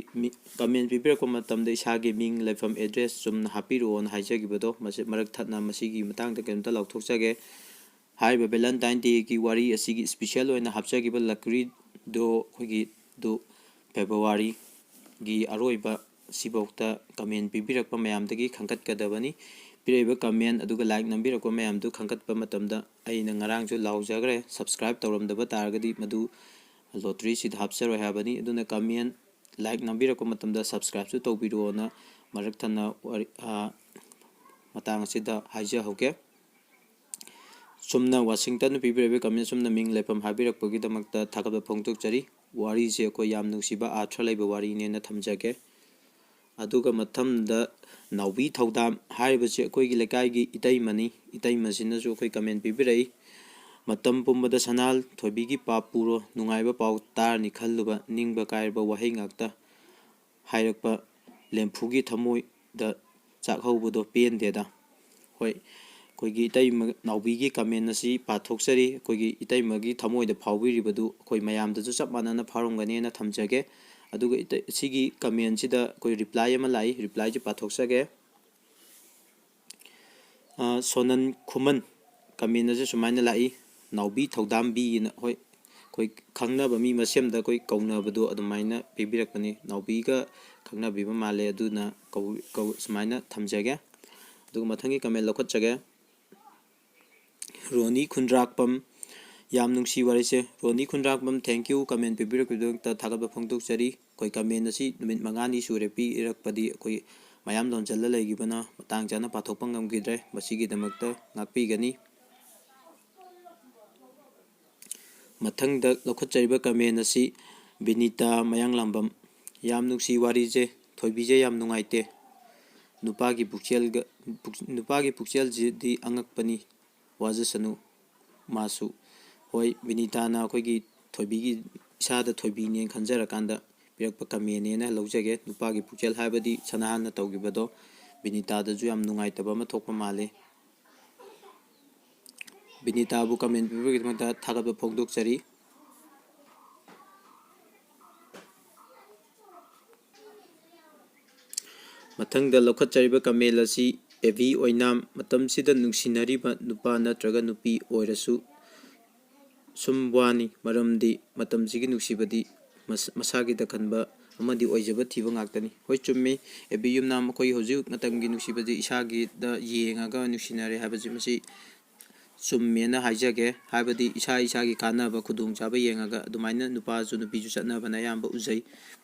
ꯀꯃꯦꯟ ꯄꯤꯕꯤꯔꯛꯄ ꯃꯇꯝꯗ ꯏꯁꯥꯒꯤ ꯃꯤꯡ ꯂꯩꯐꯝ ꯑꯦꯗ꯭ꯔꯦꯁ ꯆꯨꯝꯅ ꯍꯥꯞꯄꯤꯔꯛꯑꯣꯅ ꯍꯥꯏꯖꯈꯤꯕꯗꯣ ꯃꯔꯛ ꯊꯠꯅ ꯃꯁꯤꯒꯤ ꯃꯇꯥꯡꯗ ꯀꯩꯅꯣꯝꯇ ꯂꯥꯎꯊꯣꯛꯆꯒꯦ ꯍꯥꯏꯔꯤꯕ ꯚꯦꯂꯦꯟꯇꯥꯏꯟ ꯗꯦꯒꯤ ꯋꯥꯔꯤ ꯑꯁꯤꯒꯤ ꯏꯁꯄꯤꯁꯦꯜ ꯑꯣꯏꯅ ꯍꯥꯞꯆꯈꯤꯕ ꯂꯀ꯭ꯔꯤꯗꯣ ꯑꯩꯈꯣꯏꯒꯤ ꯐꯦꯕꯋꯥꯔꯤꯒꯤ ꯑꯔꯣꯏꯕ ꯁꯤꯐꯥꯎꯇ ꯀꯃꯦꯟ ꯄꯤꯕꯤꯔꯛꯄ ꯃꯌꯥꯝꯗꯒꯤ ꯈꯟꯒꯠꯀꯗꯕꯅꯤ ꯄꯤꯔꯛꯏꯕ ꯀꯃꯦꯟ ꯑꯗꯨꯒ ꯂꯥꯏꯛ ꯅꯝꯕꯤꯔꯛꯄ ꯃꯌꯥꯝꯗꯨ ꯈꯟꯒꯠꯄ ꯃꯇꯝꯗ ꯑꯩꯅ ꯉꯔꯥꯡꯁꯨ ꯂꯥꯎꯖꯈ꯭ꯔꯦ ꯁꯕꯁꯀ꯭ꯔꯥꯏꯞ ꯇꯧꯔꯝꯗꯕ ꯇꯥꯔꯒꯗꯤ ꯃꯗꯨ ꯂꯣꯇ꯭ꯔꯤꯁꯤꯗ ꯍꯥꯞꯆꯔꯣꯏ ꯍꯥꯏꯕꯅꯤ ꯑꯗꯨꯅ ꯀꯃꯦꯟ ꯂꯥꯏꯛ ꯅꯝꯕꯤꯔꯛꯄ ꯃꯇꯝꯗ ꯁꯕꯁꯀ꯭ꯔꯥꯏꯞꯁꯨ ꯇꯧꯕꯤꯔꯛꯑꯣꯅ ꯃꯔꯛ ꯊꯟꯅ ꯃꯇꯥꯡ ꯑꯁꯤꯗ ꯍꯥꯏꯖꯍꯧꯒꯦ ꯆꯨꯝꯅ ꯋꯥꯁꯤꯡꯇꯟꯅ ꯄꯤꯕꯤꯔꯛꯏꯕ ꯀꯃꯦꯟ ꯆꯨꯝꯅ ꯃꯤꯡ ꯂꯩꯐꯝ ꯍꯥꯏꯕꯤꯔꯛꯄꯒꯤꯗꯃꯛꯇ ꯊꯥꯒꯠꯄ ꯐꯣꯡꯗꯣꯛꯆꯔꯤ ꯋꯥꯔꯤꯁꯦ ꯑꯩꯈꯣꯏ ꯌꯥꯝ ꯅꯨꯡꯁꯤꯕ ꯑꯥꯔꯊ ꯂꯩꯕ ꯋꯥꯔꯤꯅꯦꯅ ꯊꯝꯖꯒꯦ ꯑꯗꯨꯒ ꯃꯊꯪꯗ ꯅꯥꯎꯕꯤ ꯊꯧꯗꯥꯝ ꯍꯥꯏꯔꯤꯕꯁꯤ ꯑꯩꯈꯣꯏꯒꯤ ꯂꯩꯀꯥꯏꯒꯤ ꯏꯇꯩꯃꯅꯤ ꯏꯇꯩꯃꯁꯤꯅꯁꯨ ꯑꯩꯈꯣꯏ ꯀꯃꯦꯟ ꯄꯤꯕꯤꯔꯛꯏ ꯃꯇꯝ ꯄꯨꯝꯕꯗ ꯁꯅꯥꯜ ꯊꯣꯏꯕꯤꯒꯤ ꯄꯥꯞ ꯄꯨꯔꯣ ꯅꯨꯡꯉꯥꯏꯕ ꯄꯥꯎ ꯇꯥꯔꯅꯤ ꯈꯜꯂꯨꯕ ꯅꯤꯡꯕ ꯀꯥꯏꯔꯕ ꯋꯥꯍꯩ ꯉꯥꯛꯇ ꯍꯥꯏꯔꯛꯄ ꯂꯦꯝꯐꯨꯒꯤ ꯊꯃꯣꯏꯗ ꯆꯥꯛꯍꯧꯕꯗꯣ ꯄꯦꯟꯗꯦꯗ ꯍꯣꯏ ꯑꯩꯈꯣꯏꯒꯤ ꯏꯇꯩꯃ ꯅꯥꯎꯕꯤꯒꯤ ꯀꯃꯦꯟ ꯑꯁꯤ ꯄꯥꯊꯣꯛꯆꯔꯤ ꯑꯩꯈꯣꯏꯒꯤ ꯏꯇꯩꯃꯒꯤ ꯊꯃꯣꯏꯗ ꯐꯥꯎꯕꯤꯔꯤꯕꯗꯨ ꯑꯩꯈꯣꯏ ꯃꯌꯥꯝꯗꯁꯨ ꯆꯞ ꯃꯥꯟꯅꯅ ꯐꯥꯎꯔꯝꯒꯅꯤꯅ ꯊꯝꯖꯒꯦ ꯑꯗꯨꯒ ꯁꯤꯒꯤ ꯀꯃꯦꯟꯁꯤꯗ ꯑꯩꯈꯣꯏ ꯔꯤꯄ꯭ꯂꯥꯏ ꯑꯃ ꯂꯥꯛꯏ ꯔꯤꯄ꯭ꯂꯥꯏꯁꯤ ꯄꯥꯊꯣꯛꯆꯒꯦ ꯁꯣꯅꯟ ꯈꯨꯃꯟ ꯀꯃꯦꯟ ꯑꯁꯤ ꯁꯨꯃꯥꯏꯅ ꯂꯥꯛꯏ ꯅꯥꯎꯕꯤ ꯊꯧꯗꯥꯝꯕꯤꯅ ꯍꯣꯏ ꯑꯩꯈꯣꯏ ꯈꯪꯅꯕ ꯃꯤ ꯃꯁꯦꯝꯗ ꯑꯩꯈꯣꯏ ꯀꯧꯅꯕꯗꯣ ꯑꯗꯨꯃꯥꯏꯅ ꯄꯤꯕꯤꯔꯛꯄꯅꯤ ꯅꯥꯎꯕꯤꯒ ꯈꯪꯅꯕꯤꯕ ꯃꯥꯜꯂꯦ ꯑꯗꯨꯅ ꯁꯨꯃꯥꯏꯅ ꯊꯝꯖꯒꯦ ꯑꯗꯨꯒ ꯃꯊꯪꯒꯤ ꯀꯃꯦꯟ ꯂꯧꯈꯠꯆꯒꯦ ꯔꯣꯅꯤ ꯈꯨꯟꯗ꯭ꯔꯥꯛꯄꯝ ꯌꯥꯝ ꯅꯨꯡꯁꯤ ꯋꯥꯔꯤꯁꯦ ꯔꯣꯅꯤ ꯈꯨꯟꯗ꯭ꯔꯥꯛꯄꯝ ꯊꯦꯡꯛ ꯌꯨ ꯀꯃꯦꯟ ꯄꯤꯕꯤꯔꯛꯄꯒꯤꯗꯃꯛꯇ ꯊꯥꯒꯠꯄ ꯐꯣꯡꯗꯣꯛꯆꯔꯤ ꯑꯩꯈꯣꯏ ꯀꯃꯦꯟ ꯑꯁꯤ ꯅꯨꯃꯤꯠ 5ꯅꯤ ꯁꯨꯔꯦ ꯄꯤꯔꯛꯄꯗꯤ ꯑꯩꯈꯣꯏ ꯃꯌꯥꯝ ꯂꯣꯟꯁꯤꯜꯂ ꯂꯩꯈꯤꯕꯅ ꯃꯇꯥꯡ ꯆꯥꯅ ꯄꯥꯊꯣꯛꯄ ꯉꯝꯈꯤꯗ꯭ꯔꯦ ꯃꯁꯤꯒꯤꯗꯃꯛꯇ ꯉꯥꯛꯄꯤꯒꯅꯤ ꯃꯊꯪꯗ ꯂꯧꯈꯠꯆꯔꯤꯕ ꯀꯃꯦꯟ ꯑꯁꯤ ꯕꯤꯅꯤꯇꯥ ꯃꯌꯥꯡꯂꯥꯡꯕꯝ ꯌꯥꯝ ꯅꯨꯡꯁꯤ ꯋꯥꯔꯤꯁꯦ ꯊꯣꯏꯕꯤꯁꯦ ꯌꯥꯝ ꯅꯨꯡꯉꯥꯏꯇꯦ ꯅꯨꯄꯥꯒꯤ ꯄꯨꯛꯆꯦꯜꯁꯤꯗꯤ ꯑꯉꯛꯄꯅꯤ ꯋꯥꯖꯁꯅꯨ ꯃꯥꯁꯨ ꯍꯣꯏ ꯕꯤꯅꯤꯇꯥꯅ ꯑꯩꯈꯣꯏꯒꯤ ꯊꯣꯏꯕꯤꯒꯤ ꯏꯁꯥꯗ ꯊꯣꯏꯕꯤꯅꯦ ꯈꯟꯖꯔꯀꯥꯟꯗ ꯄꯤꯔꯛꯄ ꯀꯃꯦꯟꯅꯦꯅ ꯂꯧꯖꯒꯦ ꯅꯨꯄꯥꯒꯤ ꯄꯨꯛꯆꯦꯜ ꯍꯥꯏꯕꯗꯤ ꯁꯅꯥꯍꯟꯅ ꯇꯧꯈꯤꯕꯗꯣ ꯕꯤꯅꯤꯇꯥꯗꯁꯨ ꯌꯥꯝ ꯅꯨꯡꯉꯥꯏꯇꯕ ꯑꯃ ꯊꯣꯛꯄ ꯃꯥꯜꯂꯤ ꯕꯤꯅꯤꯇꯥꯕꯨ ꯀꯃꯦꯟ ꯄꯤꯕꯒꯤꯗꯃꯛꯇ ꯊꯥꯒꯠꯄ ꯐꯣꯡꯗꯣꯛꯆꯔꯤ ꯃꯊꯪꯗ ꯂꯧꯈꯠꯆꯔꯤꯕ ꯀꯃꯦꯟ ꯑꯁꯤ ꯑꯦꯚꯤ ꯑꯣꯏꯅꯥꯝ ꯃꯇꯝꯁꯤꯗ ꯅꯨꯡꯁꯤꯅꯔꯤꯕ ꯅꯨꯄꯥ ꯅꯠꯇ꯭ꯔꯒ ꯅꯨꯄꯤ ꯑꯣꯏꯔꯁꯨ ꯁꯨꯝ ꯋꯥꯅꯤ ꯃꯔꯝꯗꯤ ꯃꯇꯝꯁꯤꯒꯤ ꯅꯨꯡꯁꯤꯕꯗꯤ ꯃꯁꯥꯒꯤꯗ ꯈꯟꯕ ꯑꯃꯗꯤ ꯑꯣꯏꯖꯕ ꯊꯤꯕ ꯉꯥꯛꯇꯅꯤ ꯍꯣꯏ ꯆꯨꯝꯃꯤ ꯑꯦꯚꯤ ꯌꯨꯝꯅꯥꯝ ꯑꯩꯈꯣꯏ ꯍꯧꯖꯤꯛ ꯃꯇꯝꯒꯤ ꯅꯨꯡꯁꯤꯕꯗꯤ ꯏꯁꯥꯒꯤꯗ ꯌꯦꯡꯉꯒ ꯅꯨꯡꯁꯤꯅꯔꯦ ꯍꯥꯏꯕꯁꯤ ꯃꯁꯤ ꯆꯨꯝꯃꯦꯅ ꯍꯥꯏꯖꯒꯦ ꯍꯥꯏꯕꯗꯤ ꯏꯁꯥꯒꯤ ꯀꯥꯟꯅꯕ ꯈꯨꯗꯣꯡꯆꯥꯕ ꯌꯦꯡꯉꯒ ꯑꯗꯨꯃꯥꯏꯅ ꯅꯨꯄꯥꯁꯨ ꯅꯨꯄꯤꯁꯨ ꯆꯠꯅꯕꯅ ꯑꯌꯥꯝꯕ ꯎꯖꯩ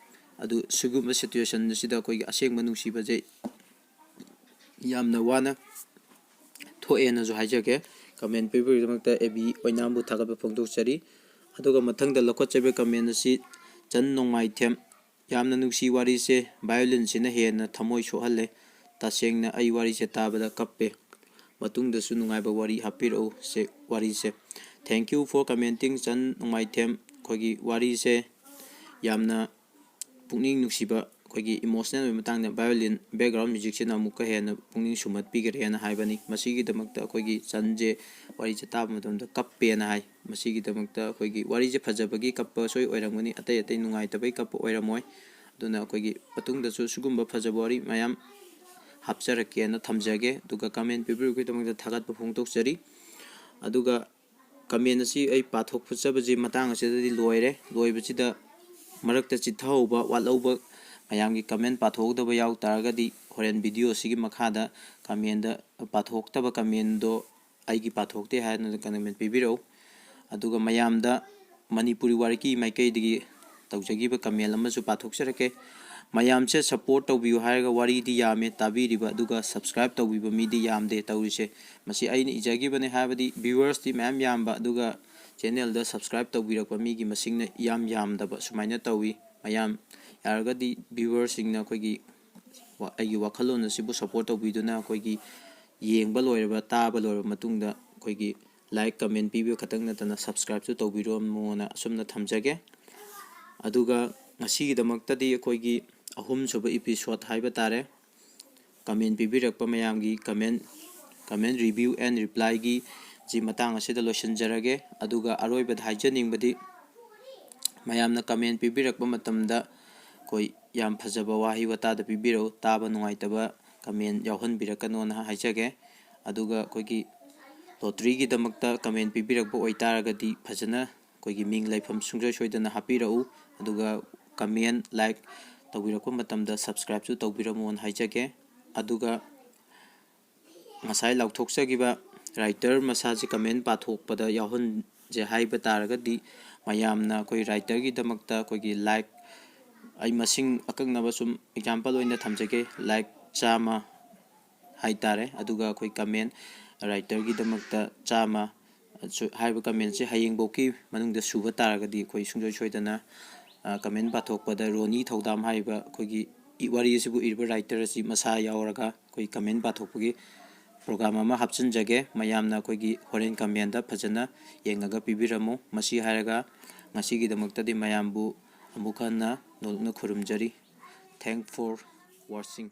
ꯑꯗꯨ ꯁꯤꯒꯨꯝꯕ ꯁꯤꯇꯨꯋꯦꯁꯟ ꯑꯁꯤꯗ ꯑꯩꯈꯣꯏꯒꯤ ꯑꯁꯦꯡꯕ ꯅꯨꯡꯁꯤꯕꯁꯦ ꯌꯥꯝꯅ ꯋꯥꯅ ꯊꯣꯛꯑꯦꯅꯁꯨ ꯍꯥꯏꯖꯒꯦ ꯀꯃꯦꯟ ꯄꯤꯕꯒꯤꯗꯃꯛꯇ ꯑꯦꯕꯤ ꯑꯣꯏꯅꯥꯝꯕꯨ ꯊꯥꯒꯠꯄ ꯐꯣꯡꯗꯣꯛꯆꯔꯤ ꯑꯗꯨꯒ ꯃꯊꯪꯗ ꯂꯧꯈꯠꯆꯔꯤꯕ ꯀꯃꯦꯟ ꯑꯁꯤ ꯆꯟ ꯅꯣꯡꯃꯥꯏꯊꯦꯝ ꯌꯥꯝꯅ ꯅꯨꯡꯁꯤ ꯋꯥꯔꯤꯁꯦ ꯚꯥꯏꯑꯣꯂꯤꯟꯁꯤꯅ ꯍꯦꯟꯅ ꯊꯃꯣꯏ ꯁꯣꯛꯍꯜꯂꯦ ꯇꯁꯦꯡꯅ ꯑꯩ ꯋꯥꯔꯤꯁꯦ ꯇꯥꯕꯗ ꯀꯞꯄꯦ ꯃꯇꯨꯡꯗꯁꯨ ꯅꯨꯡꯉꯥꯏꯕ ꯋꯥꯔꯤ ꯍꯥꯞꯄꯤꯔꯛꯎ ꯋꯥꯔꯤꯁꯦ ꯊꯦꯡꯛ ꯌꯨ ꯐꯣꯔ ꯀꯃꯦꯟꯇꯤꯡ ꯆꯟ ꯅꯣꯡꯃꯥꯏꯊꯦꯝ ꯑꯩꯈꯣꯏꯒꯤ ꯋꯥꯔꯤꯁꯦ ꯌꯥꯝꯅ ꯄꯨꯛꯅꯤꯡ ꯅꯨꯡꯁꯤꯕ ꯑꯩꯈꯣꯏꯒꯤ ꯏꯃꯣꯁꯅꯦꯜ ꯑꯣꯏꯕ ꯃꯇꯥꯡꯗ ꯚꯥꯏꯑꯣꯂꯤꯟ ꯕꯦꯛꯒ꯭ꯔꯥꯎꯟ ꯃ꯭ꯌꯨꯖꯤꯛꯁꯤꯅ ꯑꯃꯨꯛꯀ ꯍꯦꯟꯅ ꯄꯨꯛꯅꯤꯡ ꯁꯨꯝꯍꯠꯄꯤꯈ꯭ꯔꯦꯅ ꯍꯥꯏꯕꯅꯤ ꯃꯁꯤꯒꯤꯗꯃꯛꯇ ꯑꯩꯈꯣꯏꯒꯤ ꯆꯟꯁꯦ ꯋꯥꯔꯤꯁꯦ ꯇꯥꯕ ꯃꯇꯝꯗ ꯀꯞꯄꯦꯅ ꯍꯥꯏ ꯃꯁꯤꯒꯤꯗꯃꯛꯇ ꯑꯩꯈꯣꯏꯒꯤ ꯋꯥꯔꯤꯁꯦ ꯐꯖꯕꯒꯤ ꯀꯞꯄ ꯁꯣꯏ ꯑꯣꯏꯔꯝꯒꯅꯤ ꯑꯇꯩ ꯅꯨꯡꯉꯥꯏꯇꯕꯒꯤ ꯀꯞꯄ ꯑꯣꯏꯔꯝꯃꯣꯏ ꯑꯗꯨꯅ ꯑꯩꯈꯣꯏꯒꯤ ꯃꯇꯨꯡꯗꯁꯨ ꯁꯤꯒꯨꯝꯕ ꯐꯖꯕ ꯋꯥꯔꯤ ꯃꯌꯥꯝ ꯍꯥꯞꯆꯔꯛꯀꯦꯅ ꯊꯝꯖꯒꯦ ꯑꯗꯨꯒ ꯀꯃꯦꯟ ꯄꯤꯕꯤꯔꯛꯄꯒꯤꯗꯃꯛꯇ ꯊꯥꯒꯠꯄ ꯐꯣꯡꯗꯣꯛꯆꯔꯤ ꯑꯗꯨꯒ ꯀꯃꯦꯟ ꯑꯁꯤ ꯑꯩ ꯄꯥꯊꯣꯛꯆꯕꯁꯤ ꯃꯇꯥꯡ ꯑꯁꯤꯗꯗꯤ ꯂꯣꯏꯔꯦ ꯂꯣꯏꯕꯁꯤꯗ ꯃꯔꯛꯇ ꯆꯤꯠꯊꯍꯧꯕ ꯋꯥꯠꯍꯧꯕ ꯃꯌꯥꯝꯒꯤ ꯀꯃꯦꯟ ꯄꯥꯊꯣꯛꯍꯧꯗꯕ ꯌꯥꯎ ꯇꯥꯔꯒꯗꯤ ꯍꯣꯔꯦꯟ ꯚꯤꯗꯤꯑꯣ ꯑꯁꯤꯒꯤ ꯃꯈꯥꯗ ꯀꯃꯦꯟꯗ ꯄꯥꯊꯣꯛꯇꯕ ꯀꯃꯦꯟꯗꯣ ꯑꯩꯒꯤ ꯄꯥꯊꯣꯛꯇꯦ ꯍꯥꯏꯅ ꯀꯃꯦꯟ ꯄꯤꯕꯤꯔꯛꯎ ꯑꯗꯨꯒ ꯃꯌꯥꯝꯗ ꯃꯅꯤꯄꯨꯔꯤ ꯋꯥꯔꯤꯒꯤ ꯃꯥꯏꯀꯩꯗꯒꯤ ꯇꯧꯖꯈꯤꯕ ꯀꯃꯦꯟ ꯑꯃꯁꯨ ꯄꯥꯊꯣꯛꯆꯔꯛꯀꯦ ꯃꯌꯥꯝꯁꯦ ꯁꯞꯄꯣꯔꯠ ꯇꯧꯕꯤꯌꯨ ꯍꯥꯏꯔꯒ ꯋꯥꯔꯤꯗꯤ ꯌꯥꯝꯃꯦ ꯇꯥꯕꯤꯔꯤꯕ ꯑꯗꯨꯒ ꯁꯕꯁꯀ꯭ꯔꯥꯏꯕ ꯇꯧꯕꯤꯕ ꯃꯤꯗꯤ ꯌꯥꯝꯗꯦ ꯇꯧꯔꯤꯁꯦ ꯃꯁꯤ ꯑꯩꯅ ꯏꯖꯈꯤꯕꯅꯦ ꯍꯥꯏꯕꯗꯤ ꯚ꯭ꯌꯨꯋꯔꯁꯇꯤ ꯃꯌꯥꯝ ꯌꯥꯝꯕ ꯑꯗꯨꯒ ꯆꯦꯅꯦꯜꯗ ꯁꯕꯁꯀ꯭ꯔꯥꯏꯕ ꯇꯧꯕꯤꯔꯛꯄ ꯃꯤꯒꯤ ꯃꯁꯤꯡꯅ ꯌꯥꯝꯗꯕ ꯁꯨꯃꯥꯏꯅ ꯇꯧꯋꯤ ꯃꯌꯥꯝ ꯌꯥꯔꯒꯗꯤ ꯚ꯭ꯌꯨꯋꯔꯁꯤꯡꯅ ꯑꯩꯒꯤ ꯋꯥꯈꯜꯂꯣꯟ ꯑꯁꯤꯕꯨ ꯁꯞꯄꯣꯔꯠ ꯇꯧꯕꯤꯗꯨꯅ ꯌꯦꯡꯕ ꯂꯣꯏꯔꯕ ꯇꯥꯕ ꯂꯣꯏꯔꯕ ꯃꯇꯨꯡꯗ ꯂꯥꯏꯛ ꯀꯃꯦꯟ ꯄꯤꯕꯤꯕ ꯈꯛꯇꯪ ꯅꯠꯇꯅ ꯁꯕꯁꯀ꯭ꯔꯥꯏꯕꯁꯨ ꯇꯧꯕꯤꯔꯝꯃꯣꯅ ꯑꯁꯨꯝꯅ ꯊꯝꯖꯒꯦ ꯑꯗꯨꯒ ꯉꯁꯤꯒꯤꯗꯃꯛꯇꯗꯤ ꯑꯍꯨꯝꯁꯨꯕ ꯏꯄꯤꯁꯣꯠ ꯍꯥꯏꯕ ꯇꯥꯔꯦ ꯀꯃꯦꯟ ꯄꯤꯕꯤꯔꯛꯄ ꯃꯌꯥꯝꯒꯤ ꯀꯃꯦꯟ ꯔꯤꯚ꯭ꯌꯨ ꯑꯦꯟ ꯔꯤꯄ꯭ꯂꯥꯏꯒꯤ ꯃꯇꯥꯡ ꯑꯁꯤꯗ ꯂꯣꯏꯁꯤꯟꯖꯔꯒꯦ ꯑꯗꯨꯒ ꯑꯔꯣꯏꯕꯗ ꯍꯥꯏꯖꯅꯤꯡꯕꯗꯤ ꯃꯌꯥꯝꯅ ꯀꯃꯦꯟ ꯄꯤꯕꯤꯔꯛꯄ ꯃꯇꯝꯗ ꯌꯥꯝ ꯐꯖꯕ ꯋꯥꯍꯩ ꯋꯥꯇꯥꯗ ꯄꯤꯕꯤꯔꯛꯎ ꯇꯥꯕ ꯅꯨꯡꯉꯥꯏꯇꯕ ꯀꯃꯦꯟ ꯌꯥꯎꯍꯟꯕꯤꯔꯛꯀꯅꯣꯅ ꯍꯥꯏꯖꯒꯦ ꯑꯗꯨꯒ ꯂꯣꯇ꯭ꯔꯤꯒꯤꯗꯃꯛꯇ ꯀꯃꯦꯟ ꯄꯤꯕꯤꯔꯛꯄ ꯑꯣꯏꯇꯥꯔꯒꯗꯤ ꯐꯖꯅ ꯃꯤꯡ ꯂꯩꯐꯝ ꯁꯨꯡꯁꯣꯏ ꯁꯣꯏꯗꯅ ꯍꯥꯞꯄꯤꯔꯛꯎ ꯑꯗꯨꯒ ꯀꯃꯦꯟ ꯂꯥꯏꯛ ꯇꯧꯕꯤꯔꯛꯄ ꯃꯇꯝꯗ ꯁꯕꯁꯀ꯭ꯔꯥꯏꯕꯁꯨ ꯇꯧꯕꯤꯔꯝꯃꯣꯅ ꯍꯥꯏꯖꯒꯦ ꯑꯗꯨꯒ ꯉꯁꯥꯏ ꯂꯥꯎꯊꯣꯛꯆꯈꯤꯕ ꯔꯥꯏꯇꯔ ꯃꯁꯥꯁꯤ ꯀꯃꯦꯟ ꯄꯥꯊꯣꯛꯄꯗ ꯌꯥꯎꯍꯟꯖꯦ ꯍꯥꯏꯕ ꯇꯥꯔꯒꯗꯤ ꯃꯌꯥꯝꯅ ꯔꯥꯏꯇꯔꯒꯤꯗꯃꯛꯇ ꯂꯥꯏꯛ ꯑꯩ ꯃꯁꯤꯡ ꯑꯀꯛꯅꯕ ꯁꯨꯝ ꯑꯦꯛꯖꯥꯝꯄꯜ ꯑꯣꯏꯅ ꯊꯝꯖꯒꯦ ꯂꯥꯏꯛ 100 ꯍꯥꯏꯇꯥꯔꯦ ꯑꯗꯨꯒ ꯀꯃꯦꯟ ꯔꯥꯏꯇꯔꯒꯤꯗꯃꯛꯇ 100 ꯍꯥꯏꯕ ꯀꯃꯦꯟꯁꯦ ꯍꯌꯦꯡꯐꯥꯎꯒꯤ ꯃꯅꯨꯡꯗ ꯁꯨꯕ ꯇꯥꯔꯒꯗꯤ ꯁꯨꯡꯁꯣꯏ ꯁꯣꯏꯗꯅ ꯀꯃꯦꯟ ꯄꯥꯊꯣꯛꯄꯗ ꯔꯣꯅꯤ ꯊꯧꯗꯥꯝ ꯍꯥꯏꯔꯤꯕ ꯋꯥꯔꯤ ꯑꯁꯤꯕꯨ ꯏꯔꯤꯕ ꯔꯥꯏꯇꯔ ꯑꯁꯤ ꯃꯁꯥ ꯌꯥꯎꯔꯒ ꯀꯃꯦꯟ ꯄꯥꯊꯣꯛꯄꯒꯤ ꯄ꯭ꯔꯣꯒ꯭ꯔꯥꯝ ꯑꯃ ꯍꯥꯞꯆꯤꯟꯖꯒꯦ ꯃꯌꯥꯝꯅ ꯍꯣꯔꯦꯟ ꯀꯃꯦꯟꯗ ꯐꯖꯅ ꯌꯦꯡꯉꯒ ꯄꯤꯕꯤꯔꯝꯃꯨ ꯃꯁꯤ ꯍꯥꯏꯔꯒ ꯉꯁꯤꯒꯤꯗꯃꯛꯇꯗꯤ ꯃꯌꯥꯝꯕꯨ ꯑꯃꯨꯛ ꯍꯟꯅ ꯅꯣꯜꯂꯨꯛꯅ ꯈꯨꯔꯨꯝꯖꯔꯤ ꯊꯦꯡꯛ ꯐꯣꯔ ꯋꯥꯆꯤꯡ